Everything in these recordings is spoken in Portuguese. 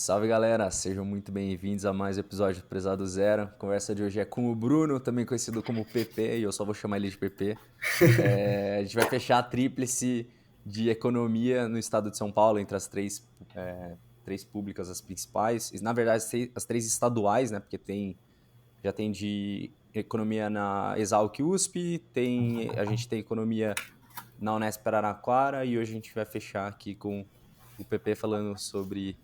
Salve galera, sejam muito bem-vindos a mais um episódio do Prezado Zero. A conversa de hoje é com o Bruno, também conhecido como PP, e eu só vou chamar ele de PP. A gente vai fechar a tríplice de economia no estado de São Paulo, entre as três públicas, as principais. E, na verdade, as três estaduais, né? Porque já tem de economia na Exalc USP, a gente tem economia na Unesp Araraquara, e hoje a gente vai fechar aqui com o PP falando sobre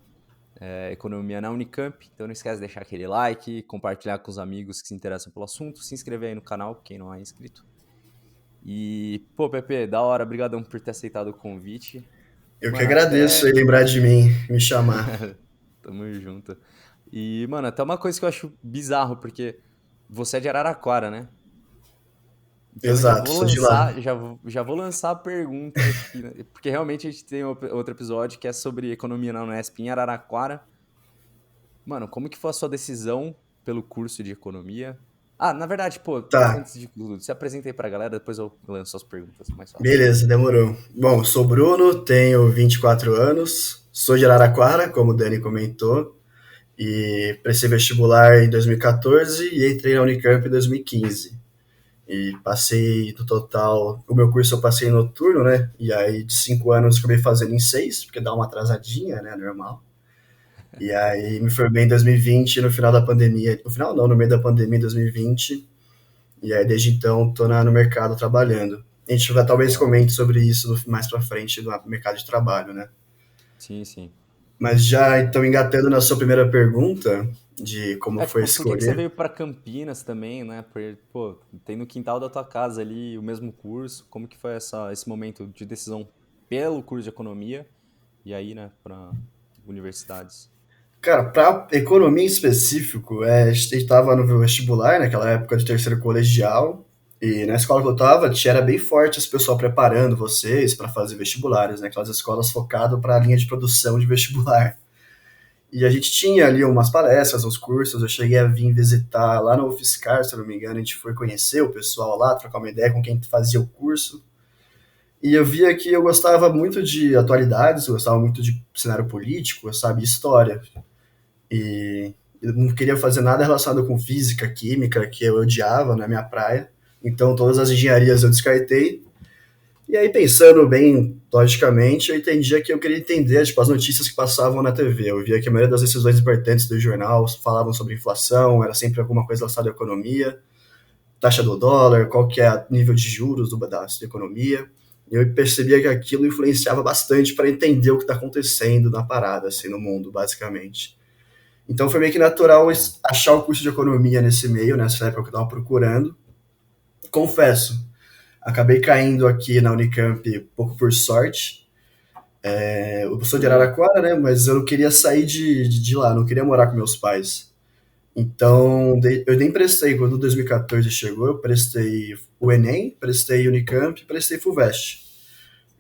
economia na Unicamp. Então não esquece de deixar aquele like, compartilhar com os amigos que se interessam pelo assunto, se inscrever aí no canal, quem não é inscrito. E, pô, Pepe, da hora, obrigadão por ter aceitado o convite. Eu que Mano, agradeço até... aí lembrar de mim, me chamar. Tamo junto. E, mano, até uma coisa que eu acho bizarro, porque você é de Araraquara, né? Então eu já Exato, vou sou de lá. lançar, já vou lançar a pergunta aqui, né? Porque realmente a gente tem outro episódio que é sobre economia na Unesp em Araraquara. Mano, como que foi a sua decisão pelo curso de economia? Ah, na verdade, pô, Tá, antes de tudo, se apresenta aí pra galera, depois eu lanço as perguntas, mais fácil. beleza, demorou. Bom, sou Bruno, tenho 24 anos, sou de Araraquara, como o Dani comentou, e prestei vestibular em 2014 e entrei na Unicamp em 2015. E passei no total, o meu curso eu passei em noturno, né? E aí de 5 anos acabei fazendo em 6, porque dá uma atrasadinha, né? Normal. E aí me formei em 2020, no final da pandemia. No final não, no meio da pandemia em 2020. E aí, desde então, tô no mercado trabalhando. A gente vai talvez Da hora. comente sobre isso mais pra frente no mercado de trabalho, né? Sim, sim. Mas já, então, engatando na sua primeira pergunta, de como É, foi tipo, por que que você escolher. veio pra Campinas também, né? Pô, tem no quintal da tua casa ali o mesmo curso. Como que foi esse momento de decisão pelo curso de economia e aí, né, pra universidades? Cara, para economia em específico, a gente estava no vestibular, naquela época de terceiro colegial, e na escola que eu estava, era bem forte esse pessoal preparando vocês para fazer vestibulares, né? Aquelas escolas focadas para a linha de produção de vestibular. E a gente tinha ali umas palestras, uns cursos, eu cheguei a vir visitar lá no UFSCar, se eu não me engano, a gente foi conhecer o pessoal lá, trocar uma ideia com quem fazia o curso. E eu via que eu gostava muito de atualidades, eu gostava muito de cenário político, sabe, história. E eu não queria fazer nada relacionado com física, química, que eu odiava na minha praia. Então todas as engenharias eu descartei. E aí, pensando bem logicamente, eu entendia que eu queria entender tipo, as notícias que passavam na TV. Eu via que a maioria das decisões importantes do jornal falavam sobre inflação, era sempre alguma coisa relacionada à economia, taxa do dólar, qual que é o nível de juros da economia. E eu percebia que aquilo influenciava bastante para entender o que está acontecendo na parada, assim, no mundo, basicamente. Então foi meio que natural Saquei. achar o curso de economia nesse meio, nessa época que eu estava procurando. Confesso, acabei caindo aqui na Unicamp um pouco por sorte. Eu sou de Foi. Araraquara, né? Mas eu não queria sair de lá, não queria morar com meus pais. Então, eu nem prestei, quando 2014 chegou, eu prestei o Enem, prestei Unicamp, prestei FUVEST.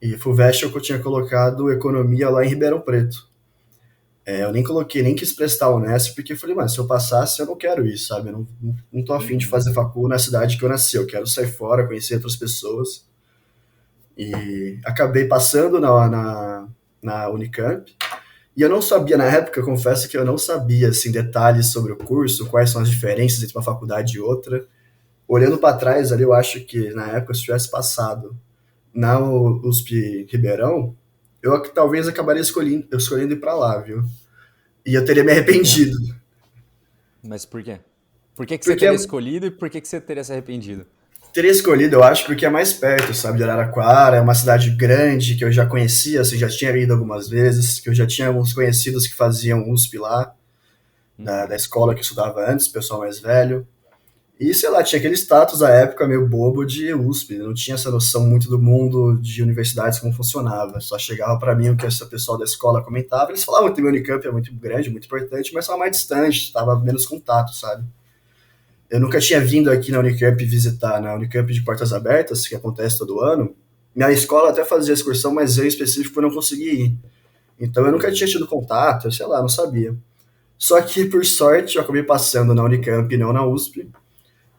E FUVEST eu tinha colocado economia lá em Ribeirão Preto. Eu nem coloquei, nem quis prestar o Unesp, porque eu falei, mano, se eu passasse, eu não quero isso, sabe? Eu não tô afim de Uhum. fazer facul na cidade que eu nasci, eu quero sair fora, conhecer outras pessoas. E acabei passando na Unicamp. E eu não sabia, na época, eu confesso que eu não sabia, assim, detalhes sobre o curso, quais são as diferenças entre uma faculdade e outra. Olhando para trás ali, eu acho que na época, se eu tivesse passado na USP Ribeirão, eu talvez acabaria escolhendo ir para lá, viu? E eu teria me Por quê? arrependido. Mas por quê? Por que que você Porque teria escolhido e por que que você teria se arrependido? teria escolhido, eu acho, porque é mais perto, sabe, de Araraquara, é uma cidade grande que eu já conhecia, assim, já tinha ido algumas vezes, que eu já tinha alguns conhecidos que faziam USP lá, da Uhum. escola que eu estudava antes, pessoal mais velho. E, sei lá, tinha aquele status à época meio bobo de USP, não tinha essa noção muito do mundo de universidades, como funcionava. Só chegava para mim o que esse pessoal da escola comentava, eles falavam que o Unicamp é muito grande, muito importante, mas estava mais distante, estava menos contato, sabe? Eu nunca tinha vindo aqui na Unicamp visitar, na Unicamp de Portas Abertas, que acontece todo ano. Minha escola até fazia excursão, mas eu em específico não conseguia ir. Então eu nunca tinha Uhum. tido contato, sei lá, não sabia. Só que, por sorte, eu acabei passando na Unicamp e não na USP.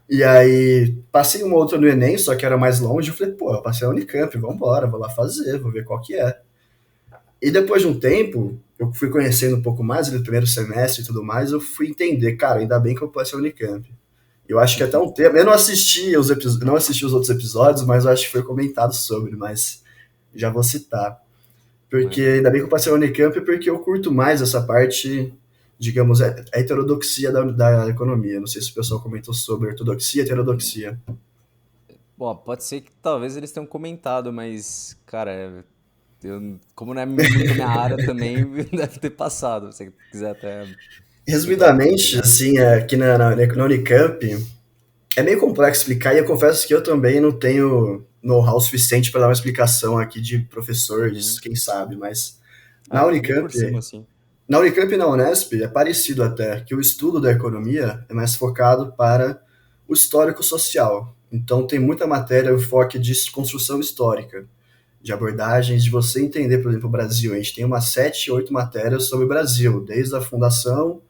E aí, passei uma outra no Enem, só que era mais longe. Eu falei, pô, eu passei na Unicamp, vambora, vou lá fazer, vou ver qual que é. E depois de um tempo, eu fui conhecendo um pouco mais no primeiro semestre e tudo mais, eu fui entender, cara, ainda bem que eu passei a Unicamp. Eu acho que até um tempo, eu não assisti os outros episódios, mas eu acho que foi comentado sobre, mas já vou citar. Porque Mano. ainda bem que eu passei a Unicamp, porque eu curto mais essa parte, digamos, a heterodoxia da economia. Não sei se o pessoal comentou sobre ortodoxia e heterodoxia. Bom, pode ser que talvez eles tenham comentado, mas, cara, como não é muito minha área também, deve ter passado. Se você quiser até explicar um pouco Resumidamente, melhor. assim, aqui na Unicamp, é meio complexo explicar, e eu confesso que eu também não tenho know-how suficiente para dar uma explicação aqui de professores, Uhum. quem sabe, mas na É, bem Unicamp, por cima, assim. na Unicamp e na Unesp é parecido até, que o estudo da economia é mais focado para o histórico social. Então tem muita matéria, o foco de construção histórica, de abordagens, de você entender, por exemplo, o Brasil. A gente tem umas 7, 8 matérias sobre o Brasil, desde a fundação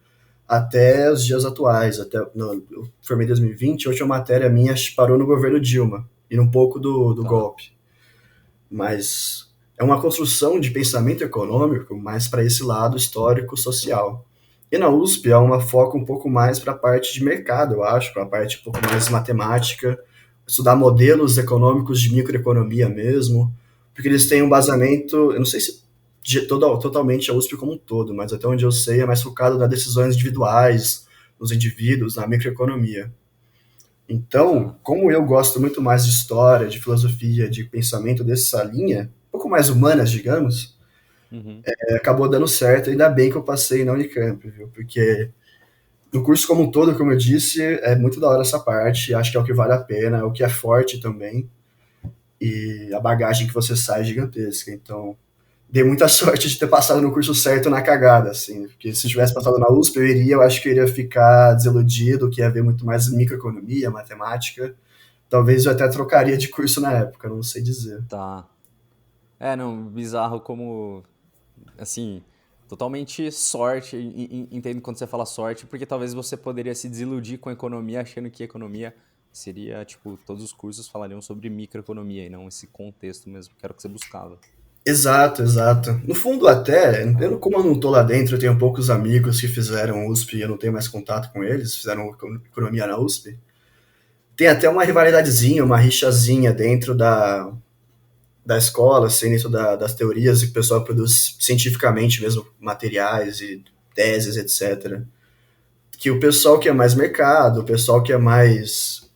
até os dias atuais. Eu formei em 2020, a última matéria minha parou no governo Dilma, e um pouco do Tá, golpe. Mas é uma construção de pensamento econômico mais para esse lado histórico-social. E na USP é uma foco um pouco mais para a parte de mercado, eu acho, para a parte um pouco mais matemática, estudar modelos econômicos de microeconomia mesmo, porque eles têm um basamento, eu não sei se totalmente a USP como um todo, mas até onde eu sei é mais focado nas decisões individuais, nos indivíduos, na microeconomia. Então, tá. como eu gosto muito mais de história, de filosofia, de pensamento dessa linha, um pouco mais humanas, digamos, Uhum. acabou dando certo. Ainda bem que eu passei na Unicamp, viu? Porque no curso como um todo, como eu disse, é muito da hora essa parte. Acho que é o que vale a pena, é o que é forte também. E a bagagem que você sai é gigantesca. Então, dei muita sorte de ter passado no curso certo na cagada, assim. Porque se tivesse passado na USP, eu acho que eu iria ficar desiludido, que ia ver muito mais microeconomia, matemática. Talvez eu até trocaria de curso na época, não sei dizer. Tá. É, não, bizarro como, assim, totalmente sorte. Entendo quando você fala sorte, porque talvez você poderia se desiludir com a economia achando que economia seria, tipo, todos os cursos falariam sobre microeconomia e não esse contexto mesmo, que era o que você buscava. Exato, exato. No fundo, até, como eu não tô lá dentro, eu tenho poucos amigos que fizeram USP e eu não tenho mais contato com eles, fizeram economia na USP. Tem até uma rivalidadezinha, uma rixazinha dentro da escola, assim, dentro das teorias que o pessoal produz cientificamente mesmo, materiais e teses, etc. Que o pessoal que é mais mercado, o pessoal que é mais,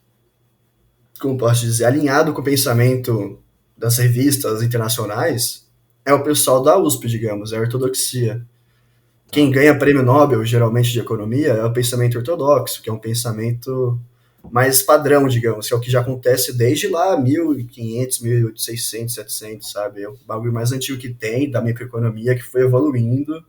como posso dizer, alinhado com o pensamento das revistas internacionais, é o pessoal da USP, digamos, é a ortodoxia. Quem Tá. ganha prêmio Nobel, geralmente de economia, é o pensamento ortodoxo, que é um pensamento mais padrão, digamos, que é o que já acontece desde lá 1500, 1600, 700, sabe? É o bagulho mais antigo que tem da microeconomia, que foi evoluindo,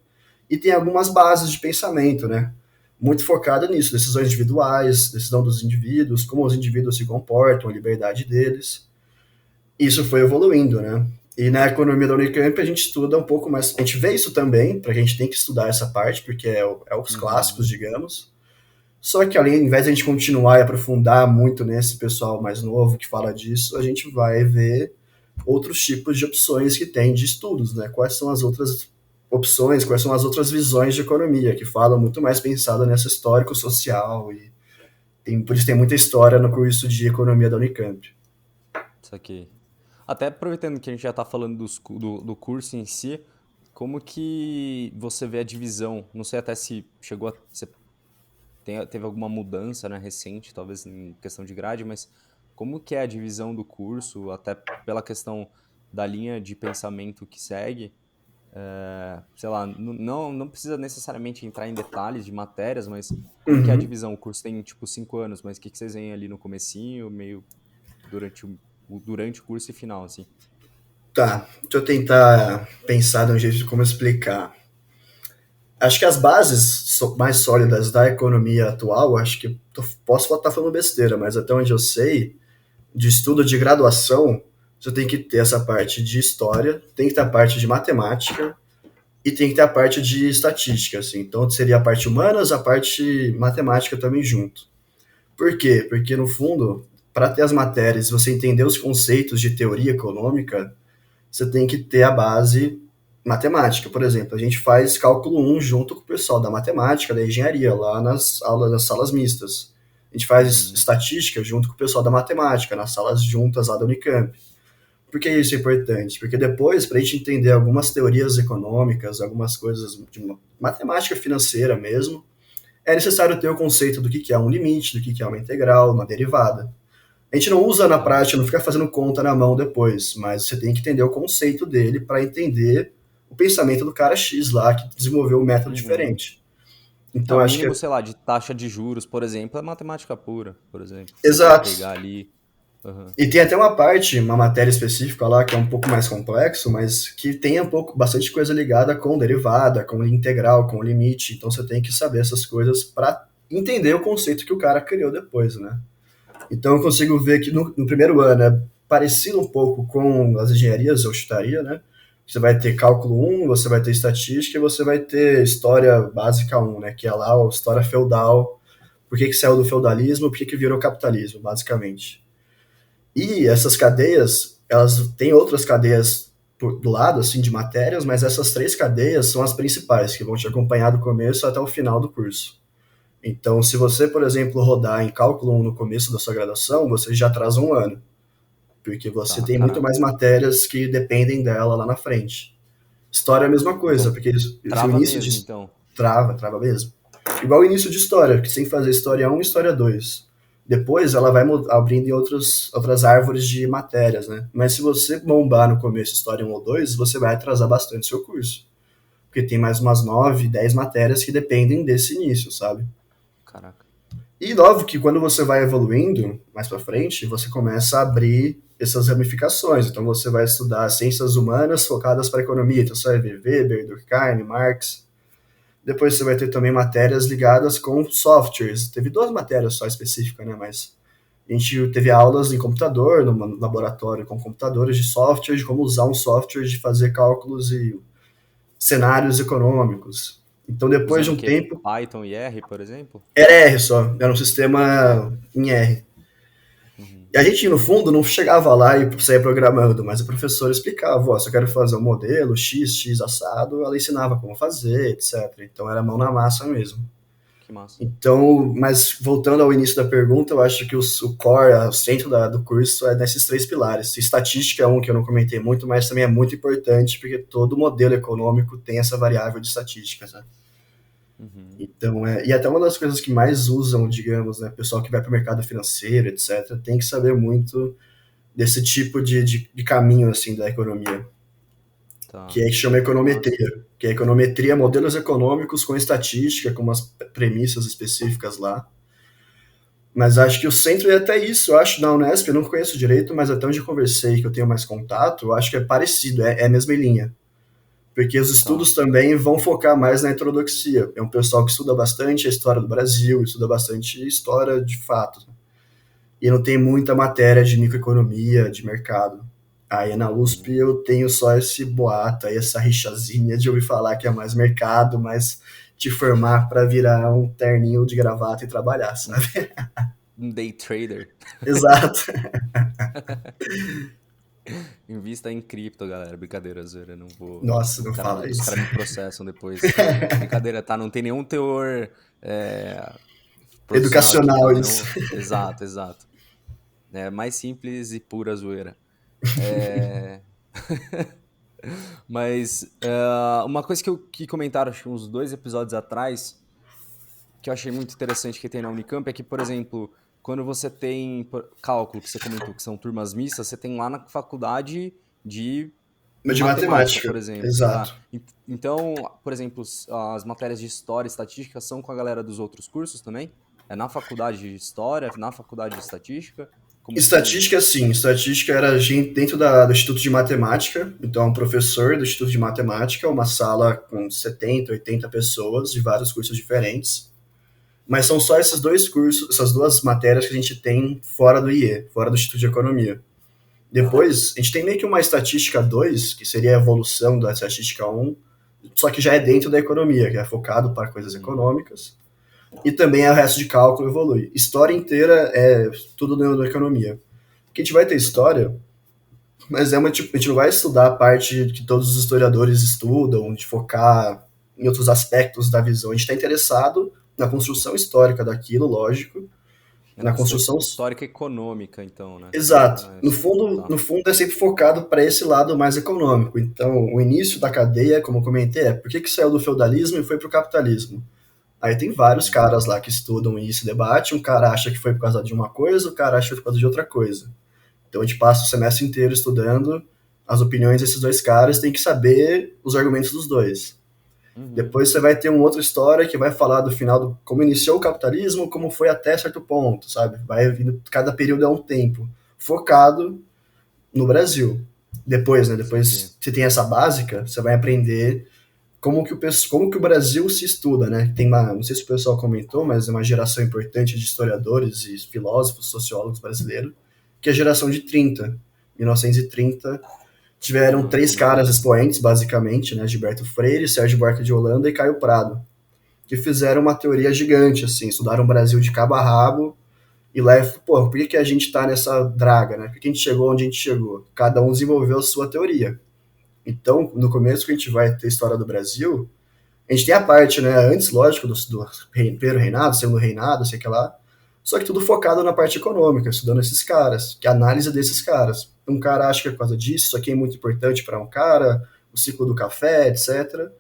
e tem algumas bases de pensamento, né? Muito focado nisso, decisões individuais, decisão dos indivíduos, como os indivíduos se comportam, a liberdade deles. Isso foi evoluindo, né? E na economia da Unicamp a gente estuda um pouco mais. A gente vê isso também, porque a gente tem que estudar essa parte, porque é os clássicos, Uhum. digamos. Só que além, ao invés de a gente continuar e aprofundar muito nesse pessoal mais novo que fala disso, a gente vai ver outros tipos de opções que tem de estudos, né? Quais são as outras opções, quais são as outras visões de economia, que falam muito mais pensado nessa histórico-social e por isso tem muita história no curso de economia da Unicamp. Isso aqui. Até aproveitando que a gente já está falando do curso em si, como que você vê a divisão? Não sei até se chegou a. Você teve alguma mudança, né, recente, talvez em questão de grade, mas como que é a divisão do curso, até pela questão da linha de pensamento que segue? Sei lá, não precisa necessariamente entrar em detalhes de matérias, mas como que é a Uhum. divisão? O curso tem, tipo, 5 anos, mas o que vocês veem ali no comecinho, meio durante o curso e final, assim? Tá, deixa eu tentar pensar de um jeito de como explicar. Acho que as bases mais sólidas da economia atual, acho que posso estar falando besteira, mas até onde eu sei, de estudo de graduação, você tem que ter essa parte de história, tem que ter a parte de matemática e tem que ter a parte de estatística, assim. Então seria a parte humanas, a parte matemática também junto. Por quê? Porque no fundo, para ter as matérias, você entender os conceitos de teoria econômica, você tem que ter a base Matemática, por exemplo, a gente faz cálculo um junto com o pessoal da matemática, da engenharia, lá nas aulas, nas salas mistas. A gente faz Uhum. estatística junto com o pessoal da matemática, nas salas juntas lá da Unicamp. Por que isso é importante? Porque depois, para a gente entender algumas teorias econômicas, algumas coisas de matemática financeira mesmo, é necessário ter o conceito do que é um limite, do que é uma integral, uma derivada. A gente não usa na Tá. prática, não fica fazendo conta na mão depois, mas você tem que entender o conceito dele para entender o pensamento do cara X lá que desenvolveu um método Uhum. diferente. É Então o acho que mínimo, sei lá, de taxa de juros, por exemplo, é matemática pura, por exemplo. Você vai exato. pegar ali. Aham. E tem até uma parte, uma matéria específica lá que é um pouco mais complexo, mas que tem um pouco, bastante coisa ligada com derivada, com integral, com limite. Então você tem que saber essas coisas para entender o conceito que o cara criou depois, né? Então eu consigo ver que no primeiro ano é parecido um pouco com as engenharias, eu chutaria, né? Você vai ter cálculo um, você vai ter estatística e você vai ter história básica um, né? Que é lá a história feudal, por que saiu do feudalismo, por que virou capitalismo, basicamente. E essas cadeias, elas têm outras cadeias do lado, assim, de matérias, mas essas três cadeias são as principais, que vão te acompanhar do começo até o final do curso. Então, se você, por exemplo, rodar em cálculo um no começo da sua graduação, você já traz um ano, porque você Tá, tem muito caraca. mais matérias que dependem dela lá na frente. História é a mesma coisa, Então, porque o trava início mesmo, de então. trava mesmo. Igual o início de história, que sem fazer história um e história 2. Depois ela vai abrindo em outras árvores de matérias, né? Mas se você bombar no começo história um ou 2, você vai atrasar bastante seu curso. Porque tem mais umas 9, 10 matérias que dependem desse início, sabe? Caraca. E óbvio que quando você vai evoluindo mais para frente, você começa a abrir essas ramificações. Então você vai estudar ciências humanas focadas para economia. Então você vai ver Weber, Durkheim, Marx. Depois você vai ter também matérias ligadas com softwares. Teve duas matérias só específicas, né? Mas a gente teve aulas em computador, no laboratório com computadores de software, de como usar um software de fazer cálculos e cenários econômicos. Então, depois de Usando o um quê? tempo, Python e R, por exemplo? era R só, era um sistema em R. Uhum. E a gente, no fundo, não chegava lá e saía programando, mas o professor explicava, ó, se eu quero fazer um modelo X assado, ela ensinava como fazer, etc. Então era mão na massa mesmo. Que massa. Então, mas voltando ao início da pergunta, eu acho que o core, o centro do curso é nesses três pilares. Estatística é um que eu não comentei muito, mas também é muito importante, porque todo modelo econômico tem essa variável de estatística, né? Uhum. Então, e até uma das coisas que mais usam, digamos, né, pessoal que vai para o mercado financeiro, etc., tem que saber muito desse tipo de caminho, assim, da economia, Tá. que chama Que massa. econometria, que é econometria, modelos econômicos com estatística, com umas premissas específicas lá. Mas acho que o centro é até isso, eu acho, na Unesp, eu não conheço direito, mas até onde eu conversei, que eu tenho mais contato, eu acho que é parecido, é a mesma linha. Porque os Tá. estudos também vão focar mais na heterodoxia. É um pessoal que estuda bastante a história do Brasil, estuda bastante história de fato. E não tem muita matéria de microeconomia, de mercado. Aí na USP Uhum. eu tenho só esse boato, aí essa rixazinha de ouvir falar que é mais mercado, mais te formar para virar um terninho de gravata e trabalhar, Um sabe? um day trader. Exato. Invista em cripto, galera. Brincadeira, zoeira. Não vou. Nossa, não fala Os isso. caras me processam depois. Brincadeira, tá? Não tem nenhum teor profissional aqui, Educacional tá? isso. Não... Exato, exato. É mais simples e pura zoeira. É... Mas uma coisa que comentaram, acho que uns 2 episódios atrás, que eu achei muito interessante que tem na Unicamp é que, por exemplo, quando você tem cálculo, que você comentou que são turmas mistas, você tem lá na faculdade de Mas de matemática, matemática, por exemplo. exato. Então, por exemplo, as matérias de história e estatística são com a galera dos outros cursos também? É na faculdade de história, na faculdade de estatística? Como que. Estatística, sim. Estatística era gente dentro do Instituto de Matemática. Então, um professor do Instituto de Matemática, uma sala com 70, 80 pessoas de vários cursos diferentes. Mas são só esses dois cursos, essas duas matérias que a gente tem fora do IE, fora do Instituto de Economia. Tá. Depois, a gente tem meio que uma estatística 2, que seria a evolução da estatística um, só que já é dentro da economia, que é focado para coisas Uhum. econômicas. E também o resto de cálculo evolui. História inteira é tudo dentro da economia. Porque a gente vai ter Tá. história, Mas a gente não vai estudar a parte que todos os historiadores estudam, de focar em outros aspectos da visão. A gente está interessado na construção histórica daquilo, lógico, É na na questão construção. histórica e econômica, então, né? Muito Exato. No mais. fundo, Tá. no fundo é sempre focado para esse lado mais econômico. Então, o início da cadeia, como eu comentei, é por que saiu do feudalismo e foi para o capitalismo? Aí tem vários Uhum. caras lá que estudam isso, debate. Um cara acha que foi por causa de uma coisa, o cara acha que foi por causa de outra coisa. Então a gente passa o semestre inteiro estudando as opiniões desses dois caras, tem que saber os argumentos dos dois. Uhum. Depois você vai ter uma outra história que vai falar do final do como iniciou o capitalismo, como foi até certo ponto, sabe? Vai vindo, cada período é um tempo focado no Brasil. Depois, né? Isso aqui. Depois você tem essa básica, você vai aprender como que o Brasil se estuda, né? Tem uma, não sei se o pessoal comentou, mas é uma geração importante de historiadores e filósofos, sociólogos brasileiros, que é a geração de 30. 1930, tiveram Não, três como caras assim? expoentes, basicamente, né? Gilberto Freire, Sérgio Buarque de Holanda e Caio Prado, que fizeram uma teoria gigante, assim, estudaram o Brasil de cabo a rabo e lá, pô, por que a gente tá nessa draga, né? Por que a gente chegou onde a gente chegou? Cada um desenvolveu a sua teoria. Então, no começo que a gente vai ter a história do Brasil, a gente tem a parte, né, antes, lógico, do primeiro reinado, segundo reinado, sei que lá, só que tudo focado na parte econômica, estudando esses caras, que é a análise desses caras. Um cara acha que é por causa disso, isso aqui é muito importante para um cara, o ciclo do café, etc.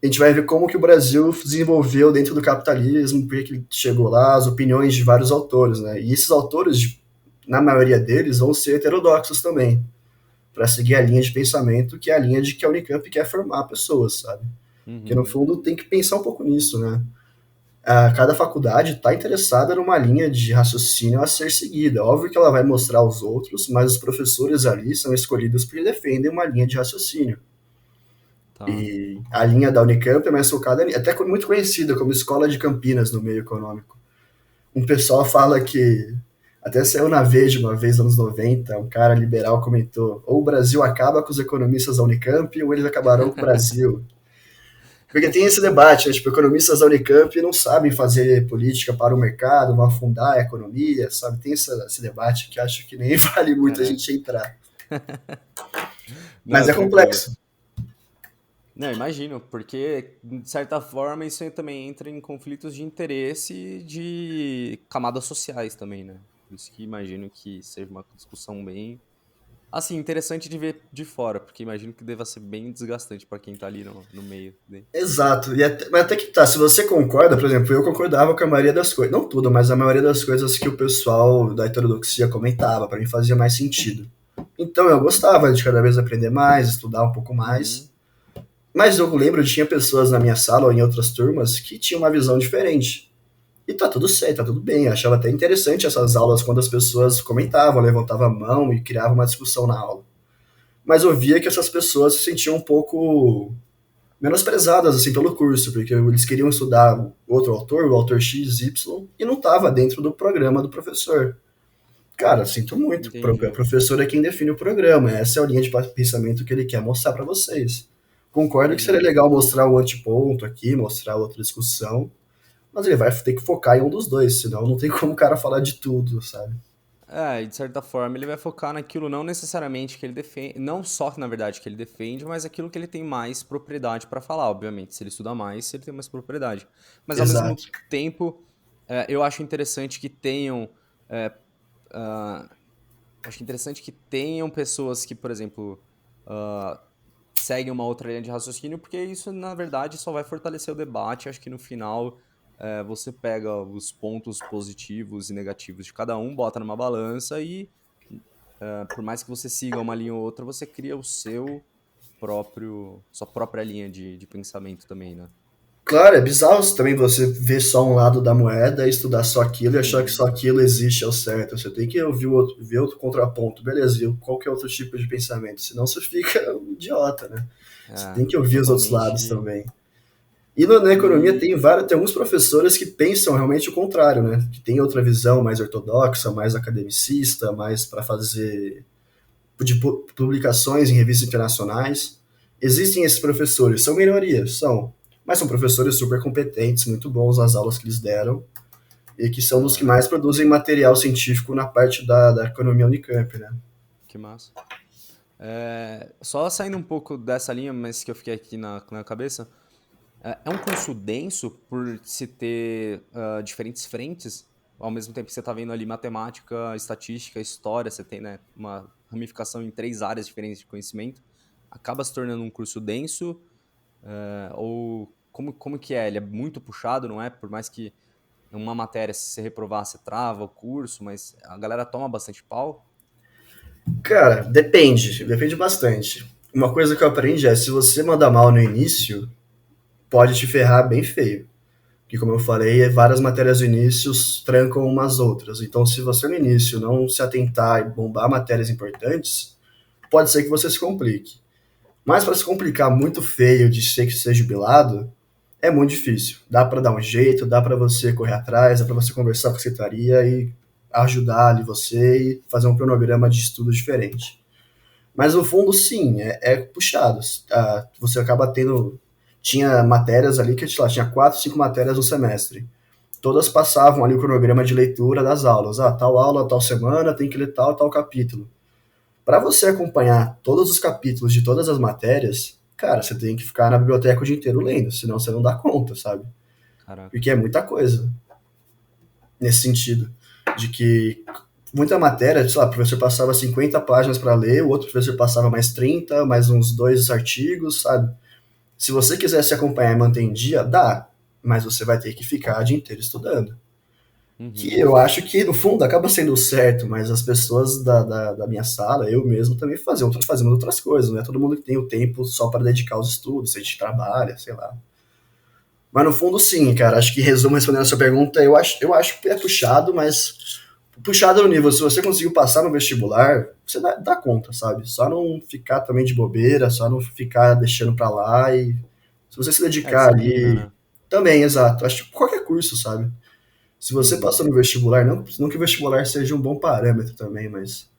A gente vai ver como que o Brasil desenvolveu dentro do capitalismo, por que ele chegou lá, as opiniões de vários autores, né? E esses autores, na maioria deles, vão ser heterodoxos também, para seguir a linha de pensamento, que é a linha de que a Unicamp quer formar pessoas, sabe? Que no Uhum. fundo tem que pensar um pouco nisso, né? Cada faculdade está interessada numa linha de raciocínio a ser seguida. Óbvio que ela vai mostrar aos outros, mas os professores ali são escolhidos porque defendem uma linha de raciocínio. Tá. E a linha da Unicamp é mais focada, até muito conhecida como Escola de Campinas no meio econômico. Um pessoal fala que, até saiu na Veja uma vez, nos anos 90, um cara liberal comentou: ou o Brasil acaba com os economistas da Unicamp, ou eles acabarão com o Brasil. Porque tem esse debate, né? Tipo, economistas da Unicamp não sabem fazer política para o mercado, vão afundar a economia, sabe? Tem esse debate que acho que nem vale muito a Caraca. gente entrar. Mas Não, é tranquilo. complexo. Não, imagino, porque, de certa forma, isso aí também entra em conflitos de interesse de camadas sociais também, né? Por isso que imagino que seja uma discussão bem, assim, interessante de ver de fora, porque imagino que deva ser bem desgastante para quem tá ali no meio, né? Exato. Mas até que tá, se você concorda, por exemplo, eu concordava com a maioria das coisas, não tudo, mas a maioria das coisas que o pessoal da heterodoxia comentava, para mim fazia mais sentido. Então eu gostava de cada vez aprender mais, estudar um pouco mais. Uhum, Mas eu lembro de tinha pessoas na minha sala ou em outras turmas que tinham uma visão diferente. E tá tudo certo, tá tudo bem. Eu achava até interessante essas aulas quando as pessoas comentavam, levantavam a mão e criavam uma discussão na aula. Mas eu via que essas pessoas se sentiam um pouco menosprezadas assim pelo curso, porque eles queriam estudar outro autor, o autor X, Y, e não estava dentro do programa do professor. Cara, sinto muito. O entendi. professor é quem define o programa. Essa é a linha de pensamento que ele quer mostrar para vocês. Concordo que seria Uhum. legal mostrar um antiponto aqui, mostrar outra discussão, mas ele vai ter que focar em um dos dois, senão não tem como o cara falar de tudo, sabe? É, e de certa forma ele vai focar naquilo não necessariamente que ele defende, não só na verdade que ele defende, mas aquilo que ele tem mais propriedade para falar, obviamente. Se ele estuda mais, ele tem mais propriedade. Mas ao mesmo Exato. tempo, eu acho interessante que tenham, é, ah, acho interessante que tenham pessoas que, por exemplo, ah, seguem uma outra linha de raciocínio, porque isso, na verdade, só vai fortalecer o debate. Acho que no final você pega os pontos positivos e negativos de cada um, bota numa balança e, por mais que você siga uma linha ou outra, você cria o seu sua própria linha de pensamento também, né? Claro, é bizarro também você ver só um lado da moeda, estudar só aquilo e achar que Uhum. só aquilo existe ao certo. Você tem que ouvir o outro, ver outro contraponto, beleza, viu? Qual que é outro tipo de pensamento? Senão você fica um idiota, né? Você É, tem que ouvir os outros lados totalmente. também. E na economia E. tem alguns professores que pensam realmente o contrário, né? Que tem outra visão mais ortodoxa, mais academicista, mais para fazer de publicações em revistas internacionais. Existem esses professores, são minorias, são, mas são professores super competentes, muito bons nas aulas que eles deram e que são dos que Aham, mais produzem material científico na parte da economia Unicamp, né? que massa. Só saindo um pouco dessa linha, mas que eu fiquei aqui na cabeça, é um curso denso por se ter diferentes frentes, ao mesmo tempo que você está vendo ali matemática, estatística, história, você tem, né, uma ramificação em 3 áreas diferentes de conhecimento, acaba se tornando um curso denso, ou como que é? Ele é muito puxado, não é? Por mais que uma matéria, se você reprovar, você trava o curso, mas a galera toma bastante pau. Cara, depende bastante. Uma coisa que eu aprendi é, se você mandar mal no início, pode te ferrar bem feio. Que, como eu falei, várias matérias do início trancam umas outras. Então, se você no início não se atentar e bombar matérias importantes, pode ser que você se complique. Mas para se complicar muito feio de ser que seja jubilado, é muito difícil. Dá para dar um jeito, dá para você correr atrás, dá para você conversar com a secretaria e ajudar ali você e fazer um cronograma de estudo diferente. Mas no fundo, sim, é puxado. Você acaba tendo. Tinha matérias ali que, sei lá, tinha 4, 5 matérias no semestre. Todas passavam ali o cronograma de leitura das aulas. Tal aula, tal semana, tem que ler tal capítulo. Para você acompanhar todos os capítulos de todas as matérias, cara, você tem que ficar na biblioteca o dia inteiro lendo, senão você não dá conta, sabe? Caraca. Porque é muita coisa nesse sentido. De que muita matéria, sei lá, o professor passava 50 páginas para ler, o outro professor passava mais 30, mais uns 2 artigos, sabe? Se você quiser se acompanhar e manter em dia, dá, mas você vai ter que ficar o dia inteiro estudando. Uhum. Que eu acho que, no fundo, acaba sendo certo, mas as pessoas da minha sala, eu mesmo, também fazemos outras coisas, não é todo mundo que tem o tempo só para dedicar aos estudos, se a gente trabalha, sei lá. Mas no fundo, sim, cara, acho que resumo respondendo a sua pergunta, eu acho que é puxado, mas puxado no nível, se você conseguiu passar no vestibular, você dá conta, sabe? Só não ficar também de bobeira, só não ficar deixando pra lá e se você se É dedicar disciplina, ali, né? também, exato, acho que qualquer curso, sabe? Se você Uhum. passou no vestibular, não que o vestibular seja um bom parâmetro também, mas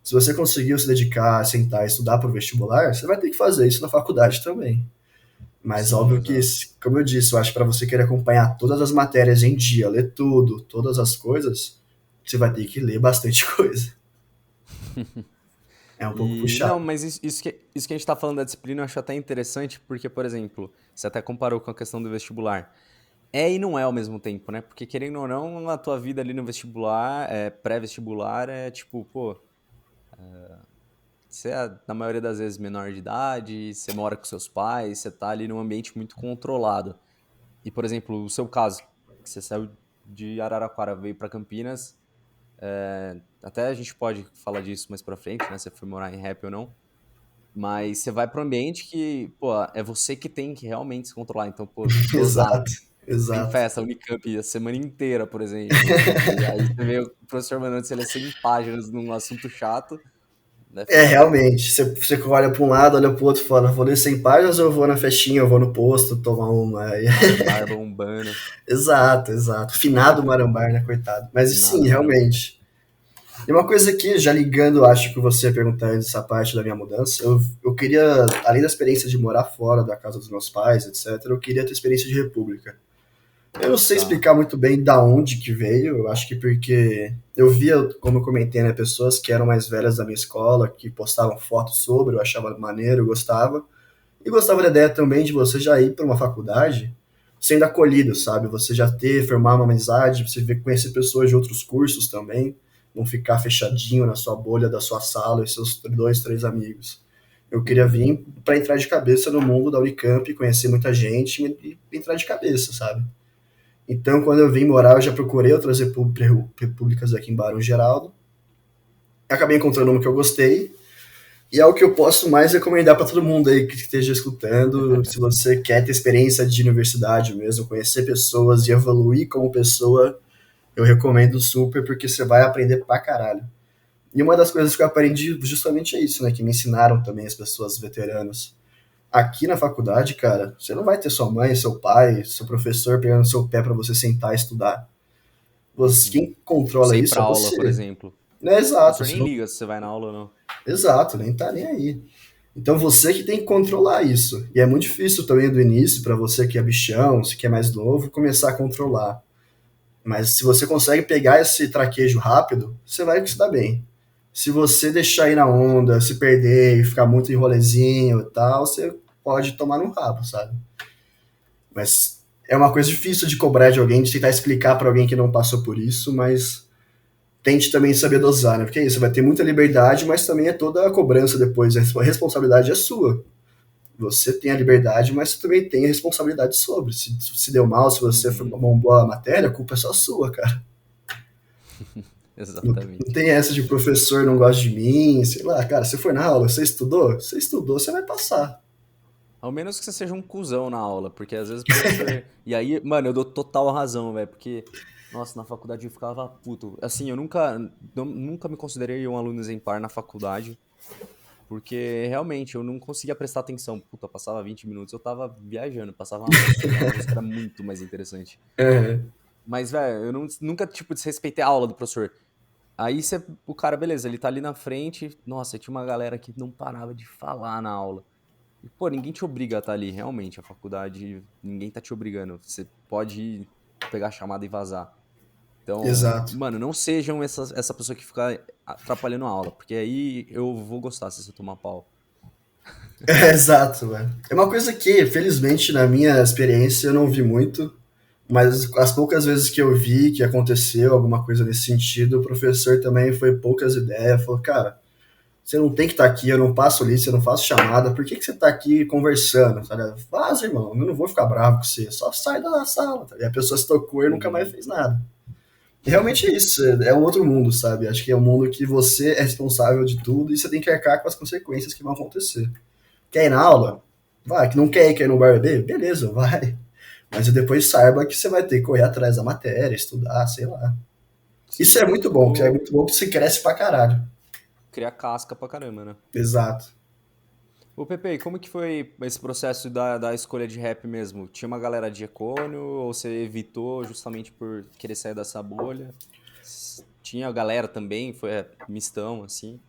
se você conseguiu se dedicar, sentar e estudar para o vestibular, você vai ter que fazer isso na faculdade também. Mas Sim, óbvio que, exato. como eu disse, eu acho que para você querer acompanhar todas as matérias em dia, ler tudo, todas as coisas, você vai ter que ler bastante coisa. É um pouco E não, puxado. mas isso que a gente tá falando da disciplina eu acho até interessante, porque, por exemplo, você até comparou com a questão do vestibular. É e não é ao mesmo tempo, né? Porque querendo ou não, a tua vida ali no vestibular, pré-vestibular, é tipo, pô, você é, na maioria das vezes, menor de idade, você mora com seus pais, você tá ali num ambiente muito controlado. E, por exemplo, o seu caso, que você saiu de Araraquara, veio pra Campinas, até a gente pode falar disso mais pra frente, né? Se você foi morar em rap ou não. Mas você vai para um ambiente que, pô, é você que tem que realmente se controlar. Então, pô, dosar. Exato, Tem exato. festa, Unicamp, a semana inteira, por exemplo. E aí você vê o professor mandando você ler 100 páginas num assunto chato, é É, foda. realmente, você olha para um lado, olha para o outro e fala, vou ler 100 páginas ou eu vou na festinha, eu vou no posto tomar uma. Marambar bombando, Exato, exato. Finado Marambar, né, coitado. Mas sim, finado Marambar. realmente. E uma coisa aqui, já ligando, acho que você ia perguntar antes essa parte da minha mudança, eu queria, além da experiência de morar fora da casa dos meus pais, etc., eu queria ter experiência de república. Eu não sei Tá. explicar muito bem da onde que veio, eu acho que porque eu via, como eu comentei, né, pessoas que eram mais velhas da minha escola, que postavam fotos sobre, eu achava maneiro, eu gostava. E gostava da ideia também de você já ir para uma faculdade sendo acolhido, sabe? Você já formar uma amizade, você conhecer pessoas de outros cursos também, não ficar fechadinho na sua bolha da sua sala e seus 2, 3 amigos. Eu queria Uhum. vir para entrar de cabeça no mundo da Unicamp, conhecer muita gente e entrar de cabeça, sabe? Então, quando eu vim morar, eu já procurei outras repúblicas aqui em Barão Geraldo. Acabei encontrando uma que eu gostei, e é o que eu posso mais recomendar para todo mundo aí que esteja escutando. Se você quer ter experiência de universidade mesmo, conhecer pessoas e evoluir como pessoa, eu recomendo super, porque você vai aprender pra caralho. E uma das coisas que eu aprendi justamente é isso, né? Que me ensinaram também as pessoas veteranas. Aqui na faculdade, cara, você não vai ter sua mãe, seu pai, seu professor pegando seu pé para você sentar e estudar. Uhum. Quem controla Você ir isso pra é aula, por você. exemplo. Não é O exato, professor nem liga se você vai na aula ou não. exato, nem tá nem aí. Então você que tem que controlar isso. E é muito difícil também do início, para você que é bichão, se que é mais novo, começar a controlar. Mas se você consegue pegar esse traquejo rápido, você vai se dar bem. Se você deixar ir na onda, se perder e ficar muito em rolezinho e tal, você pode tomar no rabo, sabe? Mas é uma coisa difícil de cobrar de alguém, de tentar explicar pra alguém que não passou por isso, mas tente também saber dosar, né? Porque é isso, você vai ter muita liberdade, mas também é toda a cobrança depois. A responsabilidade é sua. Você tem a liberdade, mas você também tem a responsabilidade sobre. Se deu mal, se você Uhum, bombou a matéria, a culpa é só sua, cara. Não exatamente. tem essa de professor não gosta de mim, sei lá, cara, você foi na aula, você estudou? Você estudou, você vai passar. Ao menos que você seja um cuzão na aula, porque às vezes o professor. E aí, mano, eu dou total razão, velho, porque, nossa, na faculdade eu ficava puto. Assim, eu nunca me considerei um aluno exemplar na faculdade, porque realmente eu não conseguia prestar atenção. Puta, passava 20 minutos, eu tava viajando, passava uma música, e a música era muito mais interessante. Uhum. Mas, velho, eu nunca, tipo, desrespeitei a aula do professor. Aí o cara, beleza, ele tá ali na frente. Nossa, tinha uma galera que não parava de falar na aula. E, pô, ninguém te obriga a estar ali, realmente. A faculdade, ninguém tá te obrigando. Você pode pegar a chamada e vazar. Então, Exato. mano, não sejam essa pessoa que fica atrapalhando a aula, porque aí eu vou gostar se você tomar pau. É, exato, velho. É uma coisa que, felizmente, na minha experiência, eu não vi muito, mas as poucas vezes que eu vi que aconteceu alguma coisa nesse sentido, o professor também foi poucas ideias, falou, cara, você não tem que estar aqui, eu não passo lista, eu não faço chamada, por que você está aqui conversando? Sabe? Vaza, irmão, eu não vou ficar bravo com você, só sai da sala. Tá? E a pessoa se tocou e nunca mais Uhum. fez nada. E realmente é isso, é um outro mundo, sabe? Acho que é um mundo que você é responsável de tudo e você tem que arcar com as consequências que vão acontecer. Quer ir na aula? Vai, que não quer ir no bar beber? Beleza, vai. Mas depois saiba que você vai ter que correr atrás da matéria, estudar, sei lá. Isso Sim. é muito bom, que é muito bom que você cresce pra caralho. Criar casca pra caramba, né? Exato. Ô, Pepe, como que foi esse processo da escolha de rap mesmo? Tinha uma galera de Ecônio ou você evitou justamente por querer sair dessa bolha? Tinha galera também, foi mistão, assim?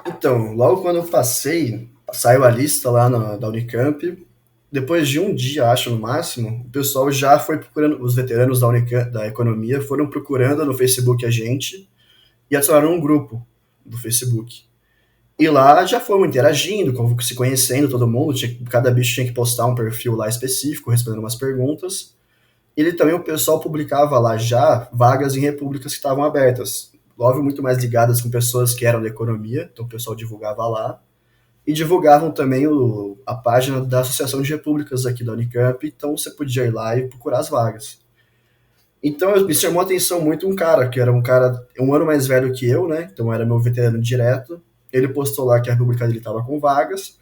Então, logo quando eu passei, saiu a lista lá da Unicamp. Depois de um dia, acho, no máximo, o pessoal já foi procurando, os veteranos da Unicamp, da economia, foram procurando no Facebook a gente e adicionaram um grupo do Facebook. E lá já fomos interagindo, se conhecendo todo mundo, cada bicho tinha que postar um perfil lá específico, respondendo umas perguntas. Ele também, o pessoal publicava lá já vagas em repúblicas que estavam abertas. Óbvio, muito mais ligadas com pessoas que eram da economia, então o pessoal divulgava lá. E divulgavam também a página da Associação de Repúblicas aqui da Unicamp, então você podia ir lá e procurar as vagas. Então me chamou a atenção muito um cara, que era um cara um ano mais velho que eu, né? Então era meu veterano direto. Ele postou lá que a República dele estava com vagas.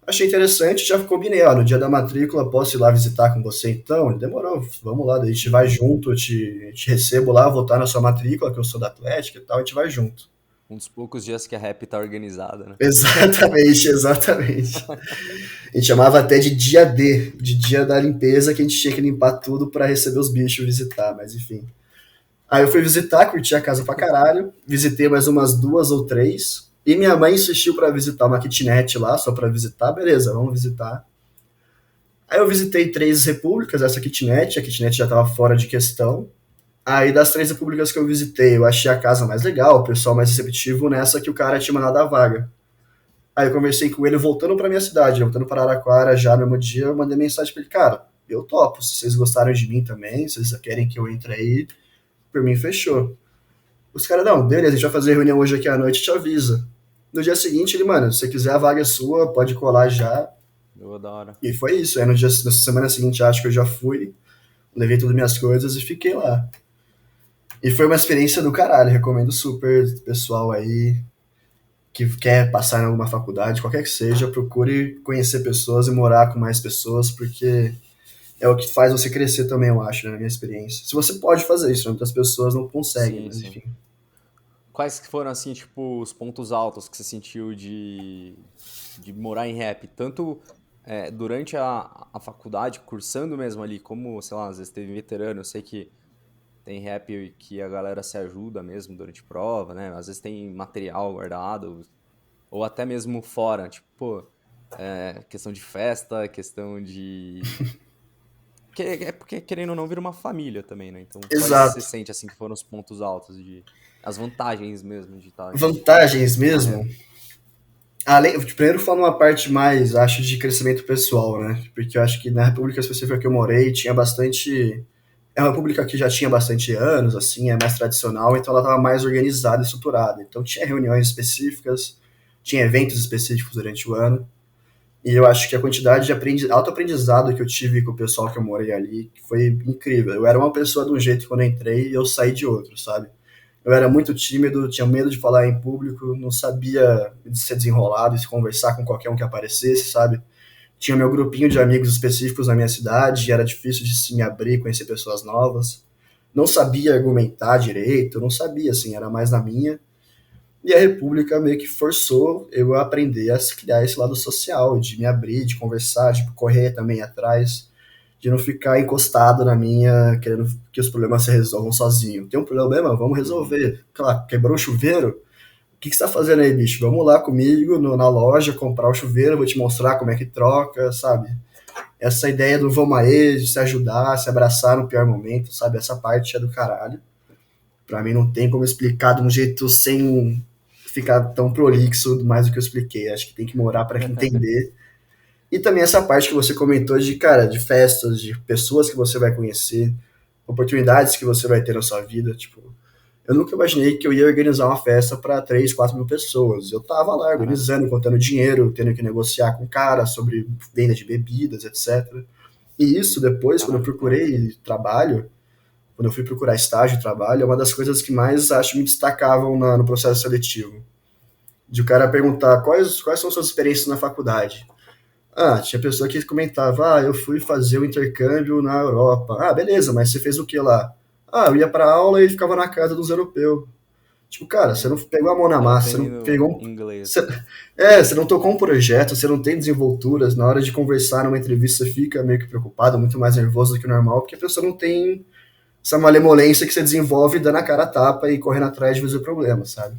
Achei interessante, já combinei, ó, no dia da matrícula posso ir lá visitar com você então? Ele demorou, vamos lá, daí a gente vai Uhum. junto, eu te recebo lá, vou estar na sua matrícula, que eu sou da Atlética e tal, a gente vai junto. Um dos poucos dias que a rap tá organizada, né? Exatamente, exatamente. A gente chamava até de dia D, de dia da limpeza, que a gente tinha que limpar tudo para receber os bichos visitar, mas enfim. Aí eu fui visitar, curti a casa pra caralho, visitei mais umas duas ou três, e minha mãe insistiu para visitar uma kitnet lá, só para visitar, beleza, vamos visitar. Aí eu visitei três repúblicas, essa kitnet, a kitnet já tava fora de questão. Aí das três repúblicas que eu visitei, eu achei a casa mais legal, o pessoal mais receptivo nessa que o cara tinha mandado a vaga. Aí eu conversei com ele voltando pra minha cidade, voltando para Araraquara já no mesmo dia, eu mandei mensagem pra ele, cara, eu topo, se vocês gostaram de mim também, se vocês querem que eu entre aí, por mim fechou. Os caras, não, beleza, a gente vai fazer reunião hoje aqui à noite, te avisa. No dia seguinte, ele, mano, se você quiser a vaga é sua, pode colar já. Eu da hora. E foi isso. Aí no dia, na semana seguinte, acho que eu já fui, levei todas as minhas coisas e fiquei lá. E foi uma experiência do caralho, recomendo super pessoal aí que quer passar em alguma faculdade, qualquer que seja, procure conhecer pessoas e morar com mais pessoas, porque é o que faz você crescer também, eu acho, né, na minha experiência. Se você pode fazer isso, né, muitas pessoas não conseguem, Sim, mas sim. enfim. Quais que foram, assim, tipo, os pontos altos que você sentiu de morar em rap? Tanto durante a faculdade, cursando mesmo ali, como, sei lá, às vezes teve veterano, eu sei que tem rap que a galera se ajuda mesmo durante prova, né? Às vezes tem material guardado, ou até mesmo fora, tipo, pô, questão de festa, questão de... É porque, querendo ou não, vira uma família também, né? Então, quais você Exato. sente, assim, que foram os pontos altos de... As vantagens mesmo de estar Vantagens na mesmo. rap. Além, primeiro falando uma parte mais, acho, de crescimento pessoal, né? Porque eu acho que na república específica que eu morei tinha bastante. É uma república que já tinha bastante anos, assim, é mais tradicional, então ela estava mais organizada e estruturada. Então tinha reuniões específicas, tinha eventos específicos durante o ano. E eu acho que a quantidade de autoaprendizado que eu tive com o pessoal que eu morei ali foi incrível. Eu era uma pessoa de um jeito quando eu entrei e eu saí de outro, sabe? Eu era muito tímido, tinha medo de falar em público, não sabia ser desenrolado e se conversar com qualquer um que aparecesse, sabe? Tinha meu grupinho de amigos específicos na minha cidade, e era difícil de se me abrir, conhecer pessoas novas. Não sabia argumentar direito, não sabia, assim, era mais na minha. E a República meio que forçou eu a aprender a criar esse lado social, de me abrir, de conversar, de correr também atrás, de não ficar encostado na minha, querendo que os problemas se resolvam sozinho. Tem um problema? Vamos Uhum. resolver. Claro, quebrou o chuveiro? O que você está fazendo aí, bicho? Vamos lá comigo na loja comprar o chuveiro, vou te mostrar como é que troca, sabe? Essa ideia do vamos aí, de se ajudar, se abraçar no pior momento, sabe? Essa parte é do caralho. Pra mim não tem como explicar de um jeito sem ficar tão prolixo mais do que eu expliquei. Acho que tem que morar para entender. E também essa parte que você comentou de, cara, de festas, de pessoas que você vai conhecer, oportunidades que você vai ter na sua vida. Tipo, eu nunca imaginei que eu ia organizar uma festa para 3, 4 mil pessoas. Eu tava lá Caraca. organizando, contando dinheiro, tendo que negociar com o cara sobre venda de bebidas, etc. E isso depois, quando eu Caraca, que legal. procurei trabalho, quando eu fui procurar estágio e trabalho, é uma das coisas que mais acho me destacavam no processo seletivo. De o cara perguntar quais são suas experiências na faculdade. Ah, tinha pessoa que comentava, eu fui fazer o um intercâmbio na Europa. Ah, beleza, mas você fez o que lá? Ah, eu ia pra aula e ficava na casa dos europeus. Tipo, cara, você não pegou a mão na Tava massa, você não aprendendo pegou um. Você, inglês. você não tocou um projeto, você não tem desenvolturas. Na hora de conversar numa entrevista, você fica meio que preocupado, muito mais nervoso do que o normal, porque a pessoa não tem essa malemolência que você desenvolve dando a cara a tapa e correndo atrás de resolver o problema, sabe?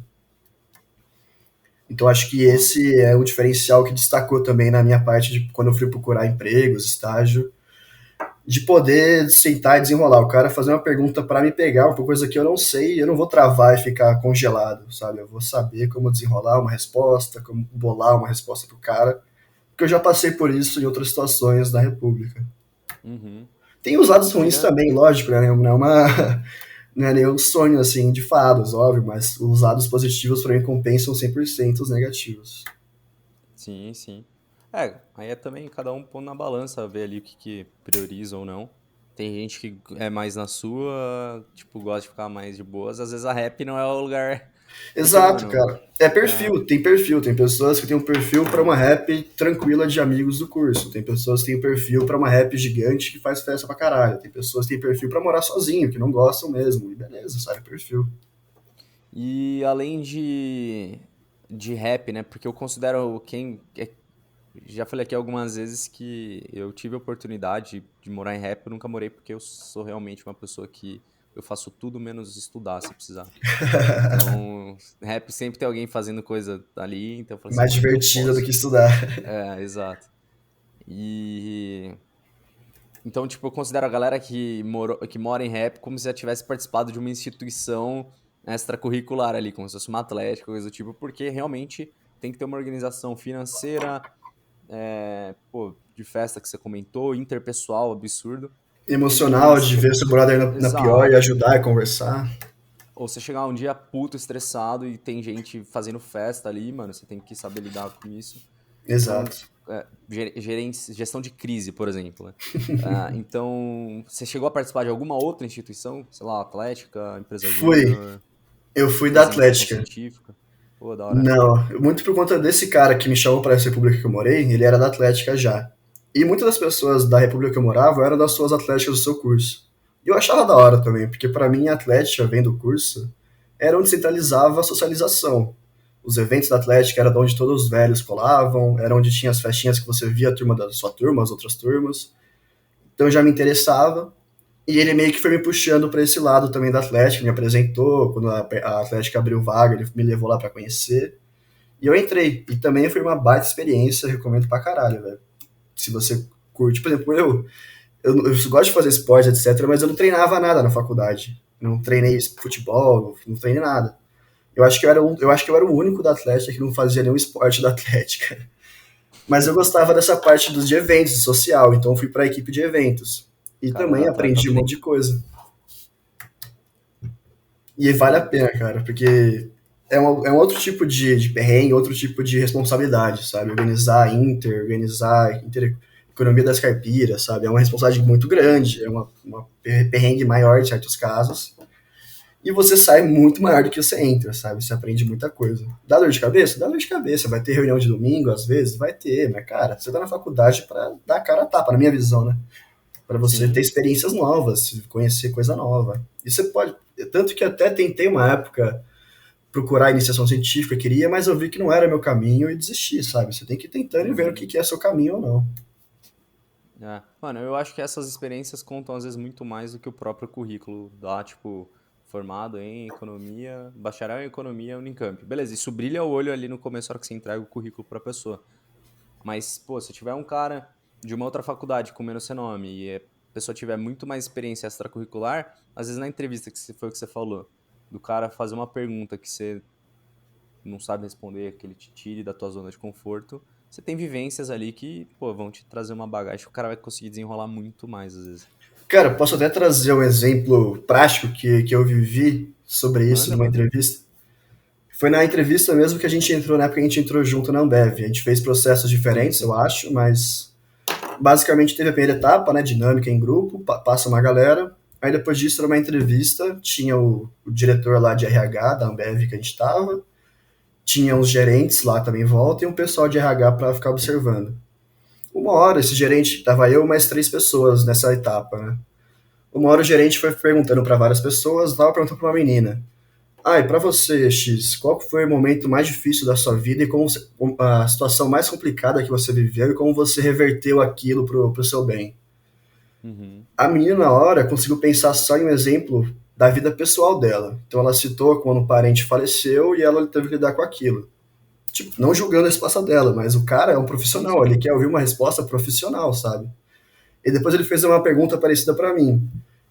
Então acho que Pô, esse é o diferencial que destacou também na minha parte de quando eu fui procurar empregos, estágio, de poder sentar e desenrolar. O cara fazer uma pergunta para me pegar, uma coisa que eu não sei, eu não vou travar e ficar congelado, sabe? Eu vou saber como desenrolar uma resposta, como bolar uma resposta pro cara, porque eu já passei por isso em outras situações da República. uhum. Tem os lados ruins Tira. também, lógico, né? Não é uma, não é nenhum sonho assim de fados, óbvio, mas os lados positivos para mim compensam 100% os negativos. Sim, sim. Aí é também cada um pondo na balança, ver ali o que prioriza ou não. Tem gente que é mais na sua, tipo, gosta de ficar mais de boas. Às vezes a rap não é o lugar. Porque, Exato, mano, cara. É perfil. Tem pessoas que têm um perfil para uma sim, rap tranquila de amigos do curso. Tem pessoas que têm um perfil para uma rap gigante que faz festa pra caralho. Tem pessoas que têm perfil para morar sozinho, que não gostam mesmo. E beleza, sabe? Perfil. e além de rap, né? Porque eu considero já falei aqui algumas vezes que eu tive a oportunidade de morar em rap, eu nunca morei porque eu sou realmente uma pessoa que eu faço tudo menos estudar se precisar. Então, rap sempre tem alguém fazendo coisa ali, então eu falo assim, Mais mano, eu divertida do que posso. estudar. É, exato. E então, tipo, eu considero a galera que mora em rap como se já tivesse participado de uma instituição extracurricular ali, como se fosse uma atlética, coisa do tipo, porque realmente tem que ter uma organização financeira, pô, de festa que você comentou, interpessoal, absurdo. E Emocional você de ver seu brother na pior e exato. ajudar e conversar. Ou você chegar um dia puto, estressado e tem gente fazendo festa ali, mano, você tem que saber lidar com isso. Então, Exato. gestão de crise, por exemplo, né? Então, você chegou a participar de alguma outra instituição? Sei lá, Atlética, Empresa Fui. Júnior, Eu fui da fazer iniciação Atlética. científica? Pô, da hora. Não, muito por conta desse cara que me chamou para essa república que eu morei, ele era da Atlética já. E muitas das pessoas da república que eu morava eram das suas atléticas do seu curso. E eu achava da hora também, porque para mim a Atlética, vem do curso, era onde centralizava a socialização. Os eventos da Atlética era onde todos os velhos colavam, era onde tinha as festinhas que você via a turma da sua turma, as outras turmas. Então já me interessava. E ele meio que foi me puxando para esse lado também da Atlética, me apresentou, quando a Atlética abriu vaga, ele me levou lá para conhecer. E eu entrei. E também foi uma baita experiência, recomendo pra caralho, velho. Se você curte, por exemplo, eu gosto de fazer esporte, etc., mas eu não treinava nada na faculdade. Não treinei futebol, não treinei nada. Eu acho que eu era o único da Atlética que não fazia nenhum esporte da Atlética. Mas eu gostava dessa parte dos de eventos, social, então eu fui para a equipe de eventos. E Cara, era também atleta aprendi um monte de coisa. E vale a sim. pena, cara, porque é um outro tipo de perrengue, outro tipo de responsabilidade, sabe? Organizar economia das caipiras, sabe? É uma responsabilidade muito grande, é uma perrengue maior em certos casos. E você sai muito maior do que você entra, sabe? Você aprende muita coisa. Dá dor de cabeça? Dá dor de cabeça. Vai ter reunião de domingo, às vezes? Vai ter, mas, cara, você tá na faculdade pra dar a cara a tapa, na minha visão, né? Pra você ter Sim. experiências novas, conhecer coisa nova. E você pode. Tanto que até tentei uma época procurar iniciação científica, queria, mas eu vi que não era meu caminho e desisti, sabe? Você tem que ir tentando e ver o Uhum. que é seu caminho ou não. É. Mano, eu acho que essas experiências contam às vezes muito mais do que o próprio currículo lá, tipo, formado em economia, bacharel em economia Unicamp. Beleza, isso brilha o olho ali no começo, na hora que você entrega o currículo pra pessoa. Mas, pô, se tiver um cara de uma outra faculdade com menos renome e a pessoa tiver muito mais experiência extracurricular, às vezes na entrevista, foi o que você falou, do cara fazer uma pergunta que você não sabe responder, que ele te tire da tua zona de conforto, você tem vivências ali que, pô, vão te trazer uma bagagem que o cara vai conseguir desenrolar muito mais, às vezes. Cara, posso até trazer um exemplo prático que eu vivi sobre isso Manda, numa manda. entrevista. Foi na entrevista mesmo que a gente entrou, na época que a gente entrou junto na Ambev. A gente fez processos Sim, diferentes, eu sim. acho, mas basicamente teve a primeira etapa, né, dinâmica em grupo, passa uma galera. Aí depois disso era uma entrevista, tinha o diretor lá de RH da Ambev que a gente tava, tinha uns gerentes lá também em volta e um pessoal de RH para ficar observando. Uma hora, esse gerente, tava eu mais 3 pessoas nessa etapa, né? Uma hora o gerente foi perguntando para várias pessoas, tava perguntando para uma menina: ah, e pra você, X, qual foi o momento mais difícil da sua vida e a situação mais complicada que você viveu e como você reverteu aquilo pro seu bem? Uhum. A menina, na hora, conseguiu pensar só em um exemplo da vida pessoal dela. Então ela citou quando um parente faleceu e ela teve que lidar com aquilo. Tipo, não julgando a resposta dela, mas o cara é um Sim, profissional, sim. ele quer ouvir uma resposta profissional, sabe? E depois ele fez uma pergunta parecida para mim.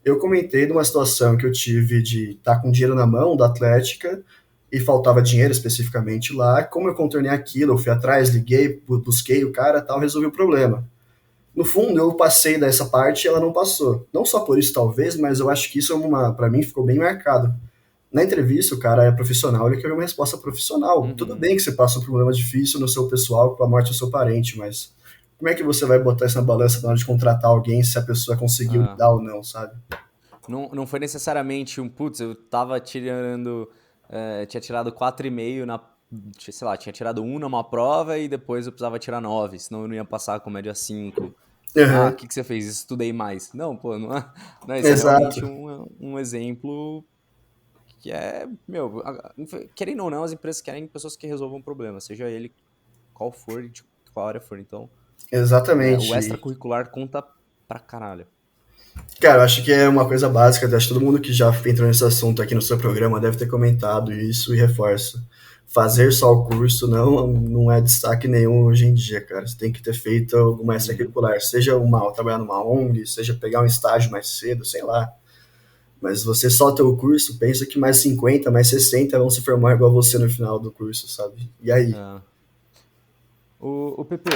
Eu comentei de uma situação que eu tive de estar com dinheiro na mão da Atlética e faltava dinheiro especificamente lá. Como eu contornei aquilo, eu fui atrás, liguei, busquei o cara, tal, resolvi o problema. No fundo, eu passei dessa parte e ela não passou. Não só por isso, talvez, mas eu acho que isso para mim ficou bem marcado. Na entrevista, o cara é profissional, ele quer uma resposta profissional. Tudo Uhum. bem que você passa um problema difícil no seu pessoal com a morte do seu parente, mas como é que você vai botar isso na balança na hora de contratar alguém se a pessoa conseguiu Ah, lidar ou não, sabe? não foi necessariamente um, putz, eu tava tirando, tinha tirado 4,5 sei lá, tinha tirado 1 numa prova e depois eu precisava tirar 9, senão eu não ia passar com média 5. Ah, o Uhum. que que você fez? Estudei mais. Não, pô, não é, não é isso, é realmente Exato, um exemplo que é, meu, querendo ou não, as empresas querem pessoas que resolvam problemas, seja ele qual for, de qual área for. Então, o exatamente. extracurricular conta pra caralho. Cara, eu acho que é uma coisa básica, acho que todo mundo que já entrou nesse assunto aqui no seu programa deve ter comentado isso e reforça. Fazer só o curso não é destaque nenhum hoje em dia, cara. Você tem que ter feito alguma Uhum. extracurricular, seja trabalhar numa ONG, seja pegar um estágio mais cedo, sei lá. Mas você só ter o curso, pensa que mais 50, mais 60 vão se formar igual você no final do curso, sabe? E aí? É. O PP,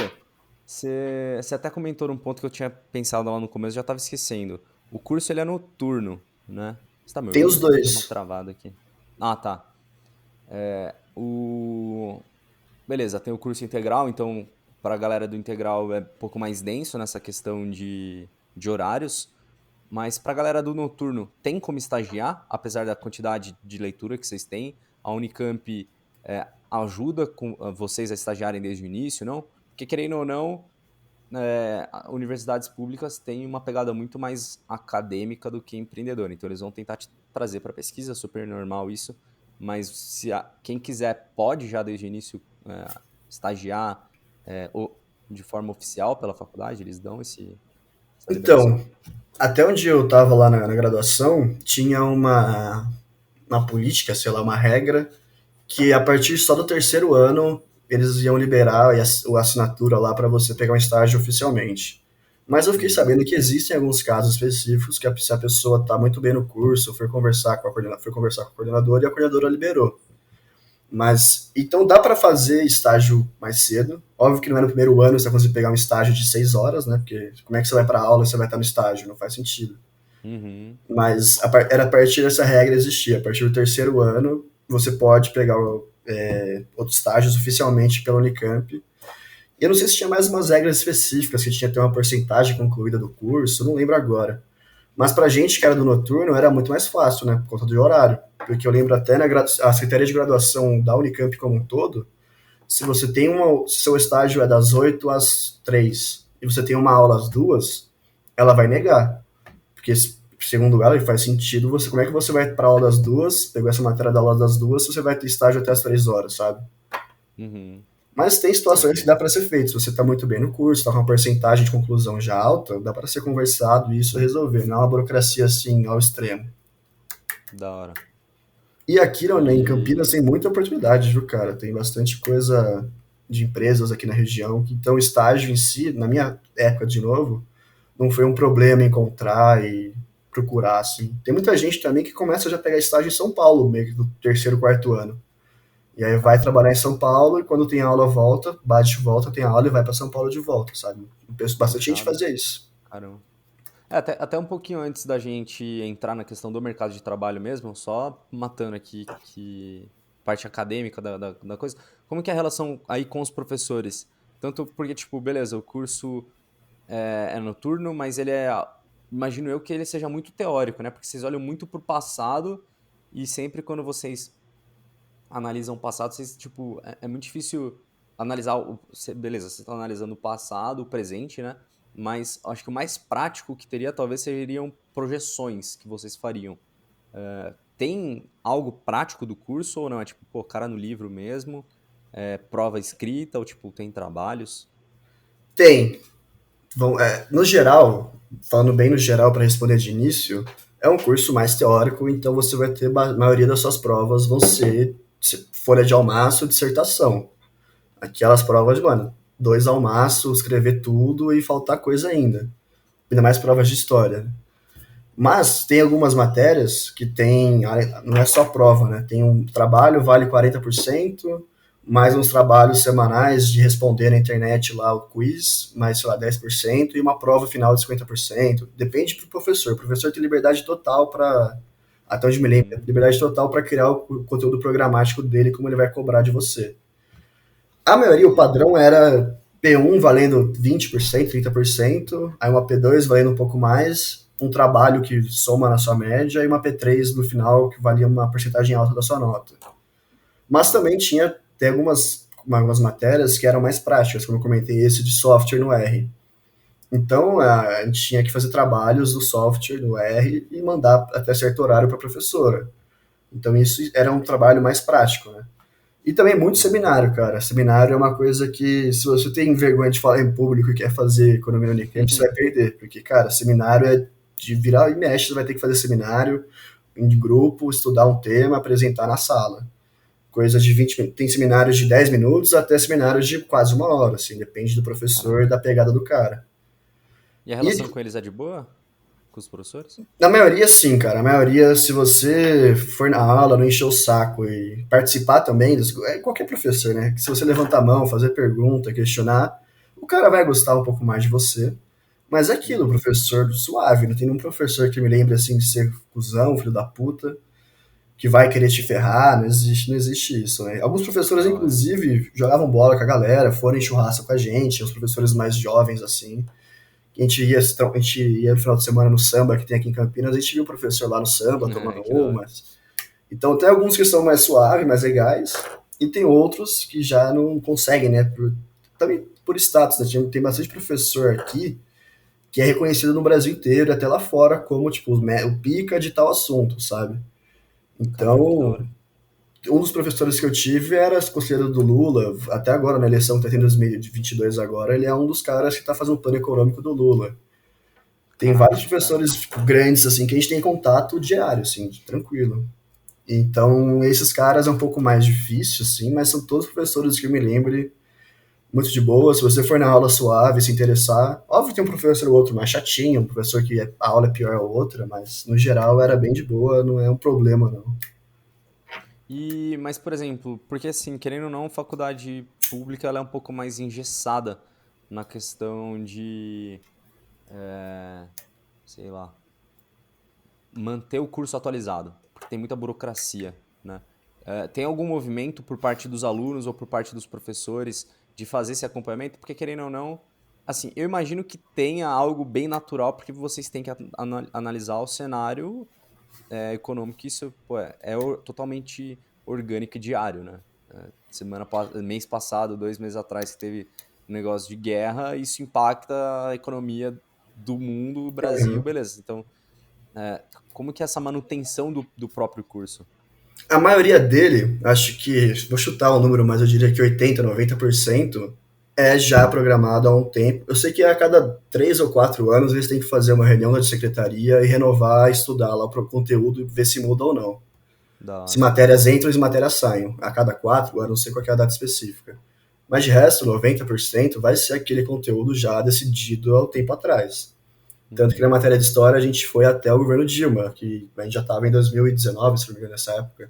você até comentou num ponto que eu tinha pensado lá no começo, já tava esquecendo. O curso ele é noturno, né? Você tá me Tem os ouvindo? Deu uma dois. travada aqui. Ah, tá. Beleza, tem o curso integral, então para a galera do integral é um pouco mais denso nessa questão de horários, mas para a galera do noturno tem como estagiar, apesar da quantidade de leitura que vocês têm? A Unicamp ajuda vocês a estagiarem desde o início, não? Porque querendo ou não, universidades públicas têm uma pegada muito mais acadêmica do que empreendedora. Então, eles vão tentar te trazer para pesquisa, super normal isso. Mas se quem quiser pode já desde o início estagiar de forma oficial pela faculdade, eles dão essa liberação? Então, até onde eu estava lá na graduação, tinha uma política, sei lá, uma regra, que a partir só do terceiro ano eles iam liberar a assinatura lá para você pegar um estágio oficialmente. Mas eu fiquei Uhum. sabendo que existem alguns casos específicos que se a pessoa está muito bem no curso, foi conversar com a coordenadora e a coordenadora liberou. Mas, então dá para fazer estágio mais cedo. Óbvio que não é no primeiro ano você vai conseguir pegar um estágio de 6 horas, né? Porque como é que você vai para aula e você vai estar no estágio? Não faz sentido. Uhum. Mas era a partir dessa regra existia. A partir do terceiro ano, você pode pegar outros estágios oficialmente pela Unicamp. E eu não sei se tinha mais umas regras específicas, que tinha que ter uma porcentagem concluída do curso, não lembro agora. Mas pra gente que era do noturno era muito mais fácil, né? Por conta do horário. Porque eu lembro até a Secretaria de Graduação da Unicamp como um todo, se você tem se seu estágio é das 8 às 3 e você tem uma aula às 2, ela vai negar. Porque, segundo ela, faz sentido você. Como é que você vai para aula das 2, pegou essa matéria da aula das 2, se você vai ter estágio até as 3 horas, sabe? Uhum. Mas tem situações que Saquei. dá para ser feito. Se você está muito bem no curso, está com uma porcentagem de conclusão já alta, dá para ser conversado e isso resolver. Não é uma burocracia assim ao extremo. Da hora. E aqui né, em Campinas E. tem muita oportunidade, viu, cara? Tem bastante coisa de empresas aqui na região. Então, o estágio em si, na minha época de novo, não foi um problema encontrar e procurar, assim. Tem muita gente também que começa já a pegar estágio em São Paulo, meio que do terceiro, quarto ano. E aí vai Caramba. trabalhar em São Paulo e quando tem aula volta, bate de volta, tem aula e vai para São Paulo de volta, sabe? Eu penso bastante gente Puxado. fazia isso. Caramba. Até um pouquinho antes da gente entrar na questão do mercado de trabalho mesmo, só matando aqui que parte acadêmica da coisa, como que é a relação aí com os professores? Tanto porque, tipo, beleza, o curso é noturno, mas ele imagino eu que ele seja muito teórico, né? Porque vocês olham muito pro passado e sempre quando vocês analisam o passado, vocês, tipo, é muito difícil analisar beleza, você está analisando o passado, o presente, né? Mas acho que o mais prático que teria talvez seriam projeções que vocês fariam. Tem algo prático do curso ou não? É tipo, pô, cara no livro mesmo, prova escrita ou tipo, tem trabalhos? Tem. No geral, falando bem no geral para responder de início, é um curso mais teórico, então você vai ter a maioria das suas provas vão ser folha de almaço, dissertação. Aquelas provas, mano, 2 almaços, escrever tudo e faltar coisa ainda. Ainda mais provas de história. Mas tem algumas matérias que tem, não é só prova, né? Tem um trabalho, vale 40%, mais uns trabalhos semanais de responder na internet lá o quiz, mais, sei lá, 10%, e uma prova final de 50%. Depende do professor. O professor tem liberdade total para, até onde me lembro, Uhum. liberdade total para criar o conteúdo programático dele, como ele vai cobrar de você. A maioria, o Saquei. padrão era P1 valendo 20%, 30%, aí uma P2 valendo um pouco mais, um trabalho que soma na sua média e uma P3 no final que valia uma porcentagem alta da sua nota. Mas Tá. também tem algumas matérias que eram mais práticas, como eu comentei, esse de software no R. Então a gente tinha que fazer trabalhos do software no R e mandar até certo horário para a professora. Então isso era um trabalho mais prático, né? E também muito Uhum. seminário, cara. Seminário é uma coisa que, se você tem vergonha de falar em público e quer fazer economia no Unicamp, você vai perder. Porque, cara, seminário é de virar e mexe, você vai ter que fazer seminário em grupo, estudar um tema, apresentar na sala. Coisas de 20 minutos. Tem seminários de 10 minutos até seminários de quase uma hora, assim, depende do professor e Caramba. da pegada do cara. E a E relação com eles é de boa? Com os professores? na maioria, sim, cara. A maioria, se você for na aula, não encher o saco e participar também, é qualquer professor, né? Que se você levantar a mão, fazer pergunta, questionar, o cara vai gostar um pouco mais de você. Mas é aquilo, Uhum. professor suave. Não tem nenhum professor que me lembre assim de ser cuzão, filho da puta, que vai querer te ferrar. Não existe isso, né? Alguns professores, Da hora. inclusive, jogavam bola com a galera, foram em churrasco com a gente, os professores mais jovens, assim. A gente ia no final de semana no samba que tem aqui em Campinas, a gente viu o professor lá no samba tomando Que da hora. umas. Então tem alguns que são mais suaves, mais legais, e tem outros que já não conseguem, né? Também por status, né? Tem bastante professor aqui que é reconhecido no Brasil inteiro, até lá fora, como tipo o pica de tal assunto, sabe? Caramba, que da Então, hora. um dos professores que eu tive era conselheiro do Lula, até agora, na eleição que está tendo em 2022 agora, ele é um dos caras que está fazendo o plano econômico do Lula. Tem Caraca, vários que fera. professores tipo, grandes assim que a gente tem contato diário, assim, tranquilo. Então, esses caras é um pouco mais difícil, assim, mas são todos professores que eu me lembre muito de boa. Se você for na aula suave, se interessar, óbvio que tem um professor ou outro mais chatinho, um professor que a aula é pior ou outra, mas no geral era bem de boa, não é um problema, não. Mas, por exemplo, porque assim, querendo ou não, faculdade pública ela é um pouco mais engessada na questão de, sei lá, manter o curso atualizado, porque tem muita burocracia, né? Tem algum movimento por parte dos alunos ou por parte dos professores de fazer esse acompanhamento? Porque, querendo ou não, assim, eu imagino que tenha algo bem natural, porque vocês têm que analisar o cenário econômico, que isso pô, totalmente orgânico e diário, né? Mês passado, 2 meses atrás, que teve um negócio de guerra, isso impacta a economia do mundo, Brasil, beleza. Então, é, como que é essa manutenção do próprio curso? A maioria dele, acho que, vou chutar o número, mas eu diria que 80, 90% é já programado há um tempo. Eu sei que a cada 3 ou 4 anos eles têm que fazer uma reunião da secretaria e renovar, estudar lá o conteúdo e ver se muda ou não. Da Se hora. matérias entram e se matérias saem. A cada 4 anos, não sei qual é a data específica. Mas de resto, 90% vai ser aquele conteúdo já decidido há um tempo atrás. Tanto que na Uhum. matéria de história a gente foi até o governo Dilma, que a gente já estava em 2019, se não me engano, nessa época.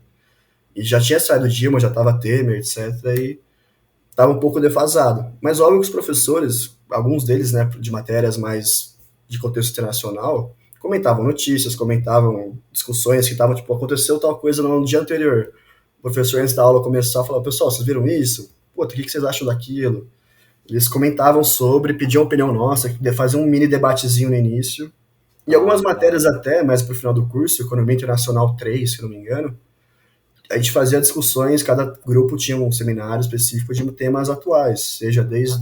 E já tinha saído Dilma, já estava Temer, etc. E estava um pouco defasado. Mas óbvio que os professores, alguns deles, né, de matérias mais de contexto internacional, comentavam notícias, comentavam discussões que estavam, tipo, aconteceu tal coisa no dia anterior. O professor, antes da aula começar, falava, pessoal, vocês viram isso? Puta, o que vocês acham daquilo? Eles comentavam sobre, pediam opinião nossa, faziam um mini debatezinho no início. E Da algumas hora, da matérias hora. até, mais pro final do curso, Economia Internacional 3, se não me engano, a gente fazia discussões, cada grupo tinha um seminário específico de temas atuais, seja desde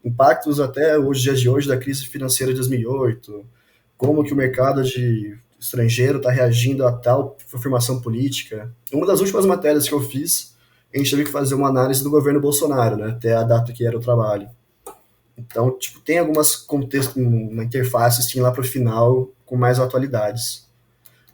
impactos até os dias de hoje da crise financeira de 2008, como que o Uhum. mercado de estrangeiro está reagindo a tal formação política. Uma das últimas matérias que eu fiz, a gente teve que fazer uma análise do governo Bolsonaro, né, até a data que era o trabalho. Então, tipo, tem algumas contextos, uma interface assim, lá para o final com mais atualidades.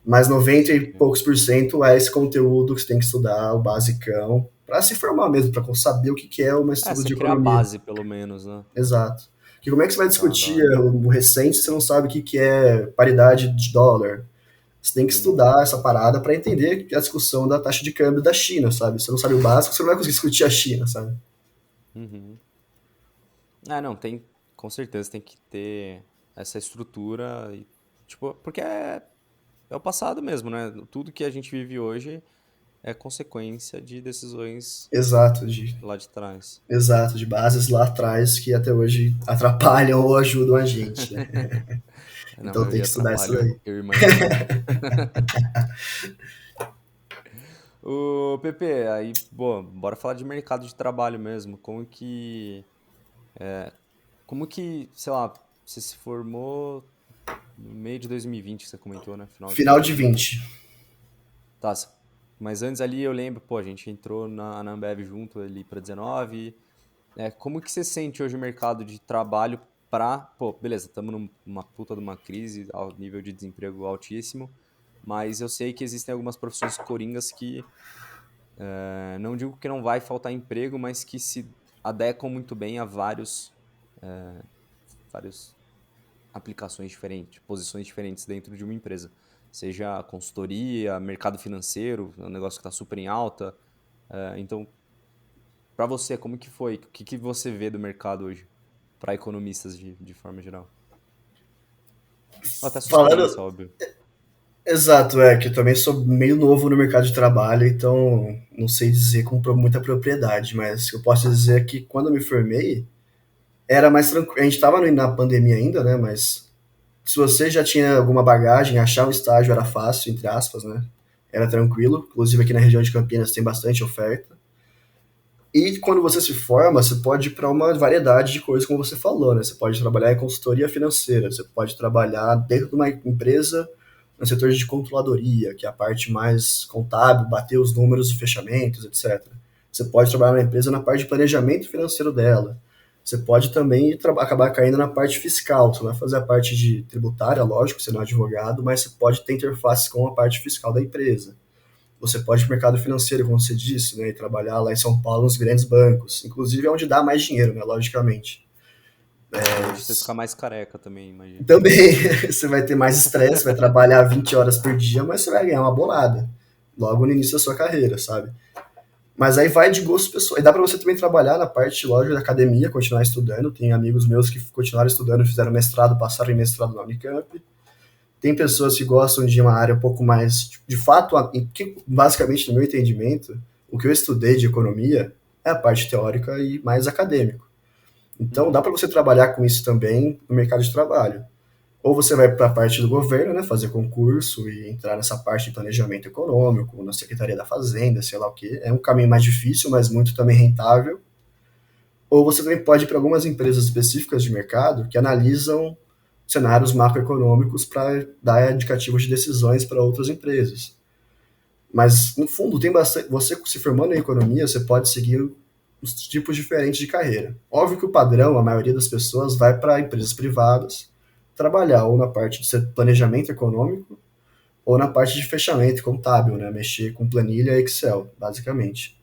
Mas 90 e Saquei. poucos por cento é esse conteúdo que você tem que estudar, o basicão, para se formar mesmo, para saber o que é um estudo Você de cria a economia. base, pelo menos, né? Exato. Porque como é que você vai Da discutir hora. o recente se você não sabe o que é paridade de dólar? Você tem que Uhum. estudar essa parada para entender a discussão da taxa de câmbio da China, sabe? Se você não sabe o básico, você não vai conseguir discutir a China, sabe? Uhum. Não, com certeza tem que ter essa estrutura, e, tipo, porque é o passado mesmo, né? Tudo que a gente vive hoje é consequência de decisões Exato, de, lá de trás. exato, de bases lá atrás que até hoje atrapalham ou ajudam a gente, né? Na Então tem maioria que estudar isso atrapalham, daí. eu imagino. O PP, aí, bom, bora falar de mercado de trabalho mesmo. Como que, sei lá, você se formou no meio de 2020, que você comentou, né? Finalzinho de Final de 2020. 20. Tá, mas antes ali eu lembro, pô, a gente entrou na Ambev junto ali pra 19. Como que você sente hoje o mercado de trabalho pô, beleza, estamos numa puta de uma crise, ao nível de desemprego altíssimo, mas eu sei que existem algumas profissões coringas que, não digo que não vai faltar emprego, mas que se adequam muito bem a vários aplicações diferentes, posições diferentes dentro de uma empresa. Seja consultoria, mercado financeiro, é um negócio que está super em alta. Então, para você, como que foi? O que você vê do mercado hoje? Para economistas de forma geral. Ou até sua experiência, Falando, óbvio. exato, que eu também sou meio novo no mercado de trabalho, então não sei dizer com muita propriedade, mas eu posso dizer que quando eu me formei, era mais tranquilo. A gente estava na pandemia ainda, né? Mas se você já tinha alguma bagagem, achar um estágio era fácil, entre aspas, né? Era tranquilo. Inclusive aqui na região de Campinas tem bastante oferta. E quando você se forma, você pode ir para uma variedade de coisas, como você falou, né? Você pode trabalhar em consultoria financeira, você pode trabalhar dentro de uma empresa no setor de controladoria, que é a parte mais contábil, bater os números, os fechamentos, etc. Você pode trabalhar na empresa na parte de planejamento financeiro dela. Você pode também acabar caindo na parte fiscal. Você vai fazer a parte de tributária, lógico, você não é advogado, mas você pode ter interface com a parte fiscal da empresa. você pode ir para o mercado financeiro, como você disse, né, e trabalhar lá em São Paulo nos grandes bancos. Inclusive é onde dá mais dinheiro, né, logicamente. É onde você fica mais careca também, imagino. Também você vai ter mais estresse, vai trabalhar 20 horas por dia, mas você vai ganhar uma bolada logo no início da sua carreira, sabe? Mas aí vai de gosto pessoal. E dá para você também trabalhar na parte, lógico, da academia, continuar estudando. Tem amigos meus que continuaram estudando, fizeram mestrado, passaram em mestrado na Unicamp. Tem pessoas que gostam de uma área um pouco mais, de fato, que basicamente, no meu entendimento, o que eu estudei de economia é a parte teórica e mais acadêmico. Então, dá Uhum. para você trabalhar com isso também no mercado de trabalho. Ou você vai para a parte do governo, né, fazer concurso e entrar nessa parte de planejamento econômico, na Secretaria da Fazenda, sei lá o quê. É um caminho mais difícil, mas muito também rentável. Ou você também pode ir para algumas empresas específicas de mercado que analisam cenários macroeconômicos para dar indicativos de decisões para outras empresas. Mas, no fundo, tem bastante. Você se formando em economia, você pode seguir os tipos diferentes de carreira. Óbvio que o padrão, a maioria das pessoas vai para empresas privadas trabalhar ou na parte de planejamento econômico ou na parte de fechamento contábil, né? Mexer com planilha e Excel, basicamente.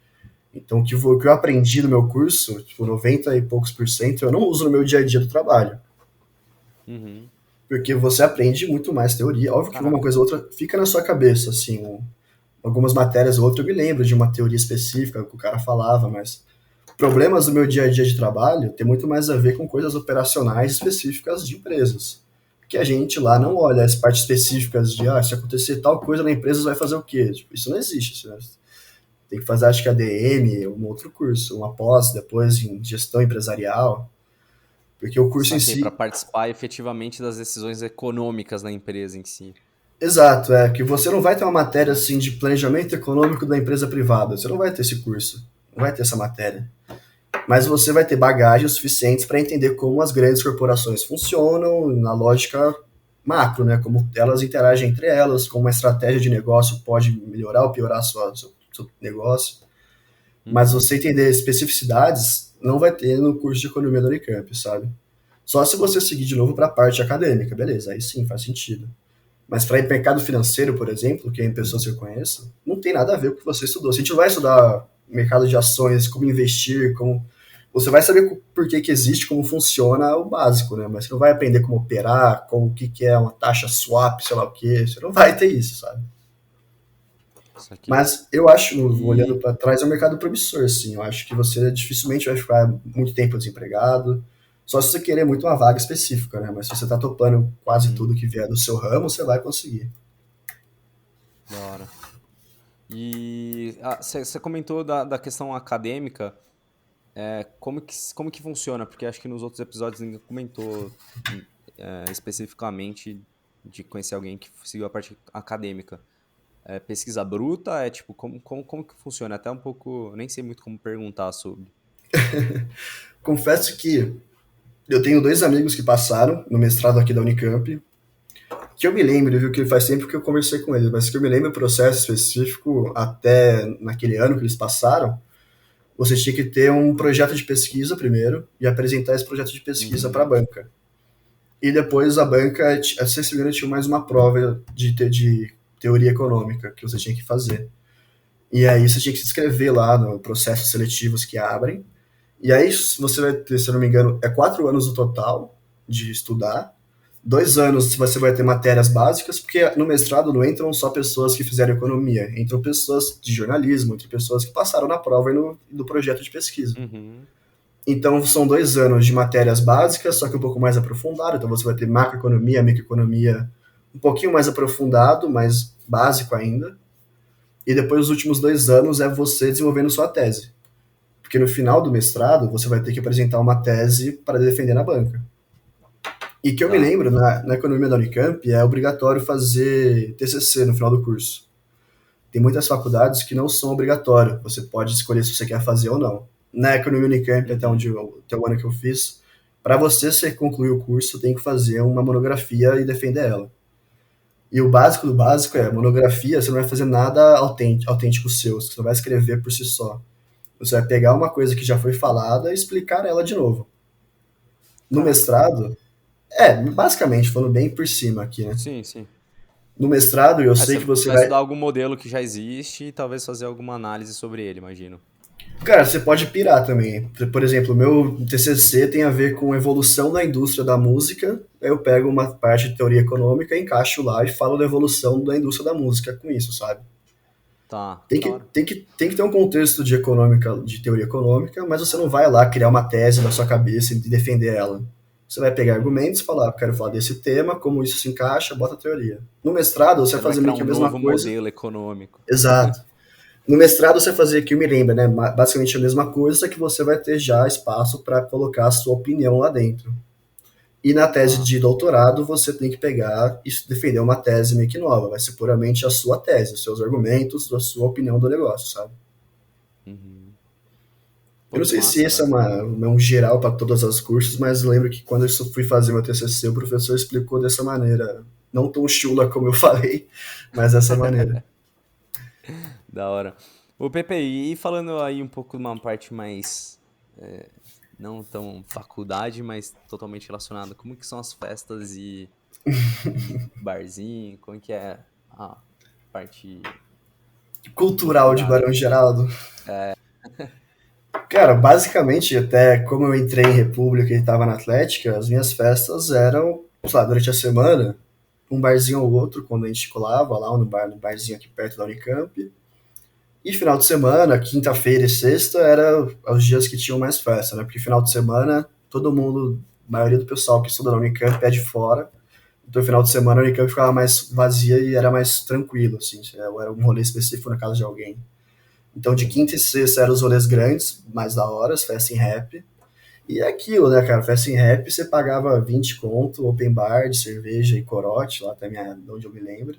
Então, o que eu aprendi no meu curso, tipo, 90 e poucos por cento, eu não uso no meu dia a dia do trabalho. Uhum. Porque você aprende muito mais teoria. Óbvio que uma Caraca. coisa ou outra fica na sua cabeça, assim. Algumas matérias ou outra eu me lembro de uma teoria específica que o cara falava, mas problemas do meu dia a dia de trabalho tem muito mais a ver com coisas operacionais específicas de empresas. Que a gente lá não Aham. olha as partes específicas de, se acontecer tal coisa na empresa, você vai fazer o quê? Tipo, isso não existe. Né? Tem que fazer, acho que ADM, um outro curso, uma pós depois em gestão empresarial, porque o curso em Saquei, para si. participar efetivamente das decisões econômicas da empresa em si. Exato, é que você não vai ter uma matéria assim de planejamento econômico da empresa privada, você não vai ter esse curso, não vai ter essa matéria. Mas você vai ter bagagem suficiente para entender como as grandes corporações funcionam na lógica macro, né? Como elas interagem entre elas, como uma estratégia de negócio pode melhorar ou piorar seu negócio. Mas Uhum. você entender especificidades não vai ter no curso de economia da Unicamp, sabe? Só se você seguir de novo para a parte acadêmica, beleza, aí sim faz sentido. Mas para ir mercado financeiro, por exemplo, que é em pessoas que eu conheço, não tem nada a ver com o que você estudou. Se a gente não vai estudar mercado de ações, como investir, como. Você vai saber por que existe, como funciona o básico, né? Mas você não vai aprender como operar, como o que é uma taxa swap, sei lá o quê. Você não vai ter isso, sabe? Saquei. Mas eu acho, olhando E para trás, é um mercado promissor, sim. Eu acho que você dificilmente vai ficar muito tempo desempregado. Só se você querer muito uma vaga específica, né? Mas se você tá topando quase uhum, tudo que vier do seu ramo, você vai conseguir. da hora. E você comentou da questão acadêmica, como que funciona? Porque acho que nos outros episódios ninguém comentou especificamente de conhecer alguém que seguiu a parte acadêmica. É pesquisa bruta? É tipo, como que funciona? Até um pouco, nem sei muito como perguntar sobre. Confesso que eu tenho dois amigos que passaram no mestrado aqui da Unicamp, que eu me lembro, viu, que faz tempo que eu conversei com eles, mas que eu me lembro o processo específico, até naquele ano que eles passaram, você tinha que ter um projeto de pesquisa primeiro e apresentar esse projeto de pesquisa para a Uhum, banca. E depois a banca, se não me engano, tinha mais uma prova de teoria econômica que você tinha que fazer. E aí você tinha que se inscrever lá no processos seletivos que abrem. E aí você vai ter, se eu não me engano, 4 anos no total de estudar. 2 anos você vai ter matérias básicas, porque no mestrado não entram só pessoas que fizeram economia, entram pessoas de jornalismo, entram pessoas que passaram na prova e no projeto de pesquisa. uhum, Então são 2 anos de matérias básicas, só que um pouco mais aprofundado. Então você vai ter macroeconomia, microeconomia, um pouquinho mais aprofundado, mais básico ainda. E depois os últimos 2 anos é você desenvolvendo sua tese. Porque no final do mestrado você vai ter que apresentar uma tese para defender na banca. E que eu me tá. lembro, na economia da Unicamp, é obrigatório fazer TCC no final do curso. Tem muitas faculdades que não são obrigatórias, você pode escolher se você quer fazer ou não. Na economia Unicamp, Uhum, até o ano que eu fiz, para você concluir o curso, tem que fazer uma monografia e defender ela. E o básico do básico é, monografia, você não vai fazer nada autêntico seu, você não vai escrever por si só. Você vai pegar uma coisa que já foi falada e explicar ela de novo. No caraca. mestrado, basicamente, falando bem por cima aqui, né? Sim, sim. No mestrado, eu Ah, sei você que você vai vai. estudar algum modelo que já existe e talvez fazer alguma análise sobre ele, imagino. Cara, você pode pirar também. Por exemplo, o meu TCC tem a ver com evolução da indústria da música. Aí eu pego uma parte de teoria econômica, encaixo lá e falo da evolução da indústria da música com isso, sabe? Tá, Tem da que, hora. tem que, tem que ter um contexto de econômica, de teoria econômica, mas você não vai lá criar uma tese na sua cabeça e defender ela. Você vai pegar Uhum. argumentos, falar, quero falar desse tema, como isso se encaixa, bota a teoria. No mestrado, você Você vai não vai fazer criar meio que um a mesma novo coisa. modelo econômico. Exato. No mestrado, você vai fazer que me lembra, né? Basicamente a mesma coisa, só que você vai ter já espaço para colocar a sua opinião lá dentro. E na tese Tá. de doutorado, você tem que pegar e defender uma tese meio que nova. Vai ser puramente a sua tese, os seus argumentos, a sua opinião do negócio, sabe? Uhum. Eu Pô, não que sei se massa, esse é velho. um geral para todas as cursos, mas eu lembro que quando eu fui fazer meu TCC, o professor explicou dessa maneira. Não tão chula como eu falei, mas dessa maneira. Da hora. O PPI, e falando aí um pouco de uma parte mais, não tão faculdade, mas totalmente relacionada, como que são as festas e barzinho, como que é a parte Cultural de cultural? Barão Geraldo. Cara, basicamente, até como eu entrei em República e estava na Atlética, as minhas festas eram, sei lá, durante a semana, um barzinho ou outro, quando a gente colava lá no barzinho aqui perto da Unicamp. E final de semana, quinta-feira e sexta, era os dias que tinham mais festa, né? Porque final de semana, todo mundo, a maioria do pessoal que estuda na Unicamp é de fora. Então, final de semana, a Unicamp ficava mais vazia e era mais tranquilo, assim. Era um rolê específico na casa de alguém. Então, de quinta Uhum. e sexta eram os rolês grandes, mais da hora, as festas em rap. E é aquilo, né, cara? Festa em rap, você pagava 20 conto, open bar de cerveja e corote, lá até onde eu me lembro.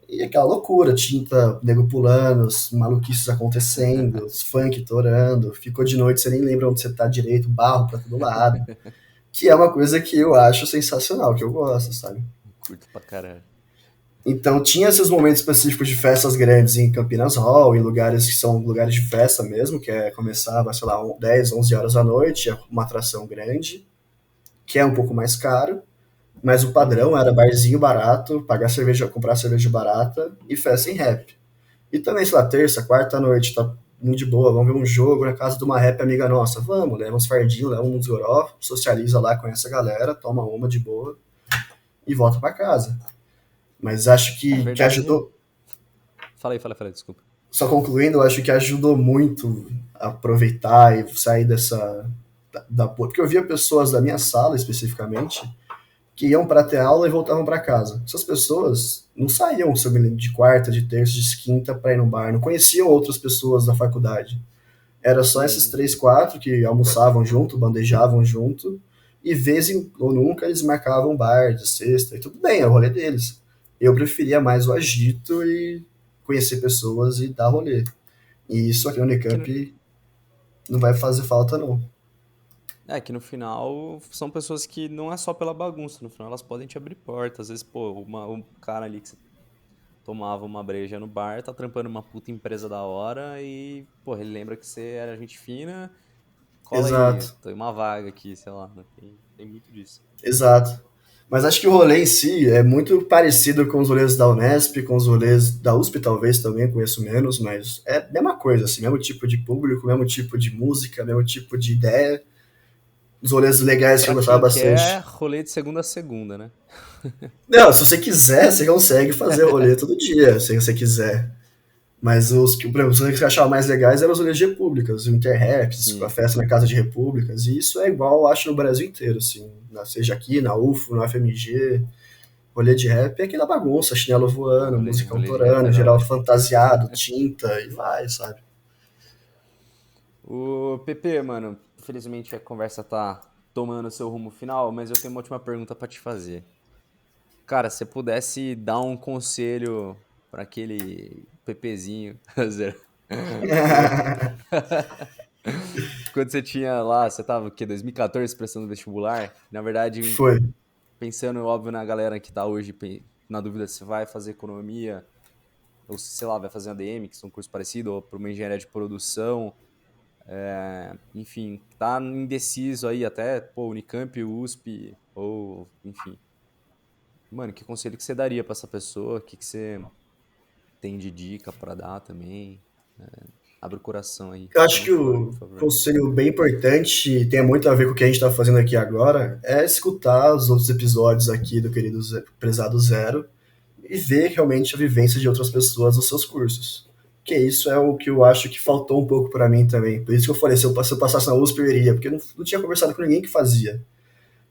E aquela loucura, tinta, nego pulando, os maluquices acontecendo, os funk torando, ficou de noite, você nem lembra onde você tá direito, barro pra todo lado. Que é uma coisa que eu acho sensacional, que eu gosto, sabe? Curto pra caralho. Então tinha esses momentos específicos de festas grandes em Campinas Hall, em lugares que são lugares de festa mesmo, que começava, sei lá, 10, 11 horas da noite, é uma atração grande, que é um pouco mais caro, mas o padrão Uhum. era barzinho barato, pagar cerveja, comprar cerveja barata e festa em rap. E também, sei lá, terça, quarta noite, tá muito de boa, vamos ver um jogo na casa de uma rap amiga nossa. Vamos, leva uns fardinhos, leva uns goró, socializa lá, conhece a galera, toma uma de boa e volta pra casa. Mas acho É que verdade. ajudou, Falei, desculpa. só concluindo, eu acho que ajudou muito a aproveitar e sair dessa. Porque eu via pessoas da minha sala especificamente que iam para ter aula e voltavam para casa. Essas pessoas não saíam, se eu me lembro, de quarta, de terça, de quinta para ir no bar, não conheciam outras pessoas da faculdade. Era só esses Uhum. três, quatro que almoçavam junto, bandejavam junto, e vez ou nunca eles marcavam bar de sexta, e tudo bem, é o rolê deles. Eu preferia mais o agito e conhecer pessoas e dar rolê. E isso aqui no É que no, Unicamp não vai fazer falta, não. é que no final são pessoas que não é só pela bagunça, no final elas podem te abrir porta. Às vezes, pô, um cara ali que você tomava uma breja no bar, tá trampando uma puta empresa da hora e, pô, ele lembra que você era gente fina, cola aí, Exato, tem uma vaga aqui, sei lá, né? Tem muito disso. exato. Mas acho que o rolê em si é muito parecido com os rolês da Unesp, com os rolês da USP, talvez também, conheço menos, mas é a mesma coisa, assim, mesmo tipo de público, mesmo tipo de música, mesmo tipo de ideia. Os rolês legais que eu Pra gostava quem quer, bastante. rolê de segunda a segunda, né? Não, se você quiser, você consegue fazer rolê todo dia, se você quiser. Mas por exemplo, os rolês que eu achava mais legais eram os rolês de repúblicas, o Interraps, a Sim. festa na casa de repúblicas, e isso é igual, eu acho, no Brasil inteiro, assim. Seja aqui, na UFO, na FMG, rolê de rap é aquela bagunça, chinelo Pô, voando, rolê, musicão rolê de rap é torando, da geral hora. fantasiado, tinta, e vai, sabe? O PP, mano, infelizmente a conversa tá tomando seu rumo final, mas eu tenho uma última pergunta pra te fazer. Cara, se você pudesse dar um conselho pra aquele PPzinho, zero. Zoeira. Quando você tinha lá, você tava o quê, 2014 prestando vestibular? Na verdade, Foi. pensando, óbvio, na galera que tá hoje na dúvida se vai fazer economia, ou se, sei lá, vai fazer um ADM, que é um curso parecido, ou para uma engenharia de produção, enfim, tá indeciso aí até, pô, Unicamp, USP, ou, enfim, mano, que conselho que você daria pra essa pessoa? O que que você tem de dica pra dar também? Abre o coração aí. Eu acho Não que chore, o por favor. conselho bem importante, e tem muito a ver com o que a gente está fazendo aqui agora, é escutar os outros episódios aqui do querido Prezado Zero e ver realmente a vivência de outras pessoas nos seus cursos. Que isso é o que eu acho que faltou um pouco para mim também. Por isso que eu falei, se eu passasse na USP, eu iria, porque eu não tinha conversado com ninguém que fazia.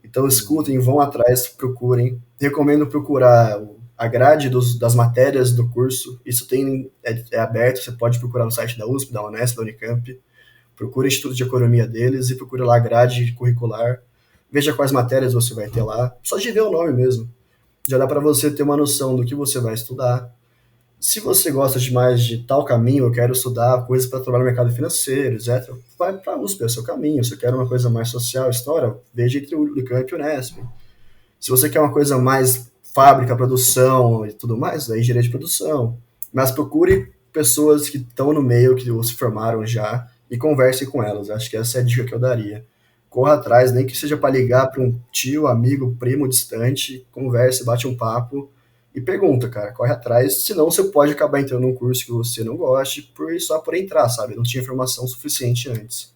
Então Uhum. escutem, vão atrás, procurem. Recomendo procurar a grade das matérias do curso. Isso é aberto, você pode procurar no site da USP, da Unesp, da Unicamp. Procure o Instituto de Economia deles e procure lá a grade curricular. Veja quais matérias você vai ter lá. Só de ver o nome mesmo. Já dá para você ter uma noção do que você vai estudar. Se você gosta de mais de tal caminho, eu quero estudar coisas para trabalhar no mercado financeiro, etc., vai para a USP, é o seu caminho. Se você quer uma coisa mais social, história, veja entre o Unicamp e o Unesp. Se você quer uma coisa mais fábrica, produção e tudo mais, daí engenharia de produção. Mas procure pessoas que estão no meio, que se formaram já, e converse com elas. Acho que essa é a dica que eu daria. Corra atrás, nem que seja para ligar para um tio, amigo, primo distante, converse, bate um papo e pergunta, cara, corre atrás, senão você pode acabar entrando num curso que você não goste só por entrar, sabe? Não tinha informação suficiente antes.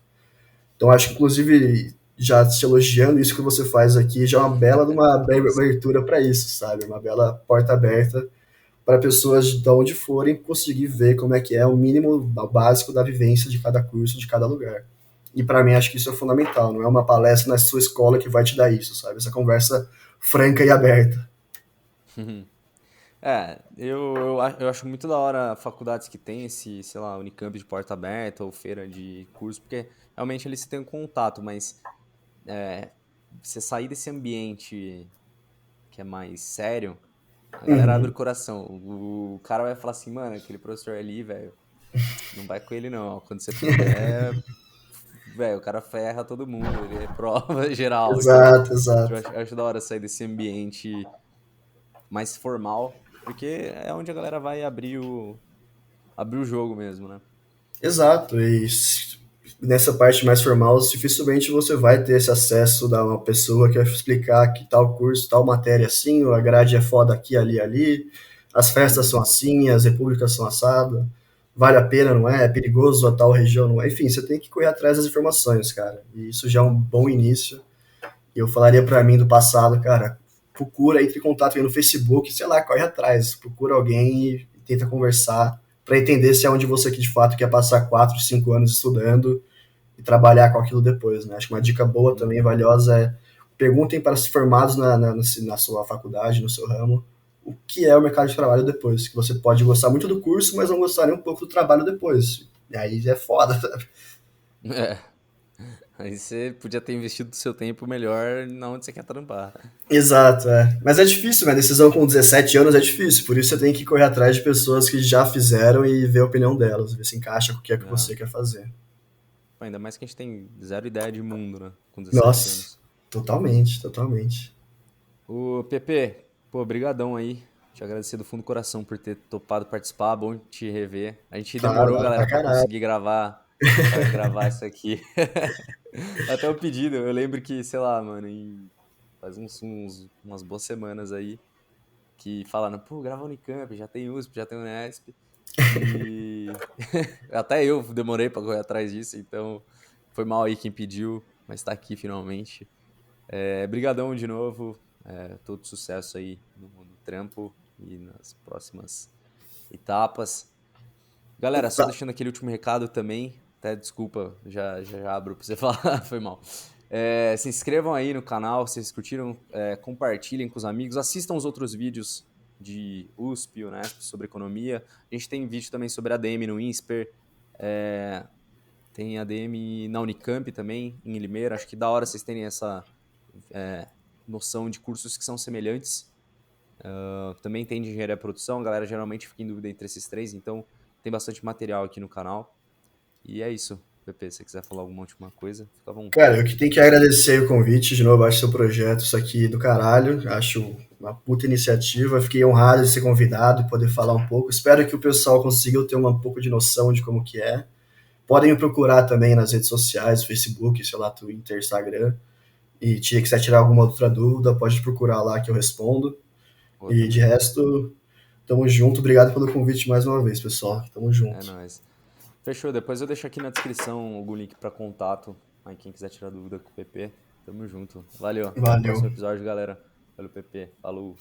Então acho que, inclusive, já te elogiando, isso que você faz aqui já é uma bela de uma Que isso. abertura para isso, sabe? Uma bela porta aberta para pessoas de onde forem conseguir ver como é que é o mínimo básico da vivência de cada curso, de cada lugar. E para mim acho que isso é fundamental, não é uma palestra na sua escola que vai te dar isso, sabe? Essa conversa franca e aberta. Eu acho muito da hora faculdades que tem esse, sei lá, Unicamp de porta aberta ou feira de curso, porque realmente eles têm um contato, mas é, você sair desse ambiente que é mais sério, a galera abre o Uhum. coração. O cara vai falar assim, mano, aquele professor ali, velho, não vai com ele não. Quando você puder, velho, o cara ferra todo mundo, ele é prova geral. Então, Exato, exato. eu acho da hora sair desse ambiente mais formal, porque é onde a galera vai abrir o jogo mesmo, né? Exato, e nessa parte mais formal, dificilmente você vai ter esse acesso da uma pessoa que vai explicar que tal curso, tal matéria é assim, a grade é foda aqui, ali, ali, as festas são Uhum. assim, as repúblicas são assado, vale a pena, não é? É perigoso a tal região, não é? Enfim, você tem que correr atrás das informações, cara, e isso já é um bom início. E eu falaria pra mim do passado, cara, procura, entre em contato aí no Facebook, sei lá, corre atrás, procura alguém e tenta conversar para entender se é onde você que de fato quer passar 4, 5 anos estudando e trabalhar com aquilo depois, né? Acho que uma dica boa também, Uhum. valiosa, é perguntem para os formados na sua faculdade, no seu ramo, o que é o mercado de trabalho depois, que você pode gostar muito do curso, mas não gostar nem um pouco do trabalho depois. E aí é foda, sabe? É. Aí você podia ter investido o seu tempo melhor na onde você quer trampar. Exato, é. Mas é difícil, né? Decisão com 17 anos é difícil, por isso você tem que correr atrás de pessoas que já fizeram e ver a opinião delas, ver se encaixa com o que é que Ah, você quer fazer. pô, ainda mais que a gente tem zero ideia de mundo, né? Com 17 Nossa, anos. totalmente, totalmente. Ô, Pepe, pô, brigadão aí. Te agradecer do fundo do coração por ter topado participar, bom te rever. A gente Claro, demorou, nada pra galera, pra caralho. conseguir gravar isso aqui. Até o pedido, eu lembro que, sei lá, mano, faz umas boas semanas aí, que falaram, pô, grava Unicamp, já tem USP, já tem Unesp. E até eu demorei pra correr atrás disso, então foi mal aí quem pediu, mas tá aqui finalmente. Brigadão de novo, todo sucesso aí no trampo e nas próximas etapas. Galera, só Tá. deixando aquele último recado também, até desculpa, já abro pra você falar, foi mal. Se inscrevam aí no canal, se vocês curtiram, compartilhem com os amigos, assistam os outros vídeos de USP, Unesp sobre economia. A gente tem vídeo também sobre ADM no INSPER, é, tem ADM na Unicamp também, em Limeira. Acho que da hora vocês terem essa noção de cursos que são semelhantes. Também tem de engenharia da produção, a galera geralmente fica em dúvida entre esses três, então tem bastante material aqui no canal. E é isso. Pepe, se você quiser falar alguma última coisa, fica à Cara, eu vontade. que tenho que agradecer o convite de novo, acho seu projeto, isso aqui do caralho, acho uma puta iniciativa, fiquei honrado de ser convidado e poder falar um pouco. Espero que o pessoal consiga ter um pouco de noção de como que é. Podem me procurar também nas redes sociais, Facebook, sei lá, Twitter, Instagram. E se quiser tirar alguma outra dúvida, pode procurar lá que eu respondo. Pô, E tamo de junto. resto, tamo junto. Obrigado pelo convite mais uma vez, pessoal. Tamo É junto. nóis. Fechou, depois eu deixo aqui na descrição algum link pra contato. Aí quem quiser tirar dúvida com o PP, tamo junto. Valeu, até o Valeu. próximo episódio, galera. Valeu, PP. Falou.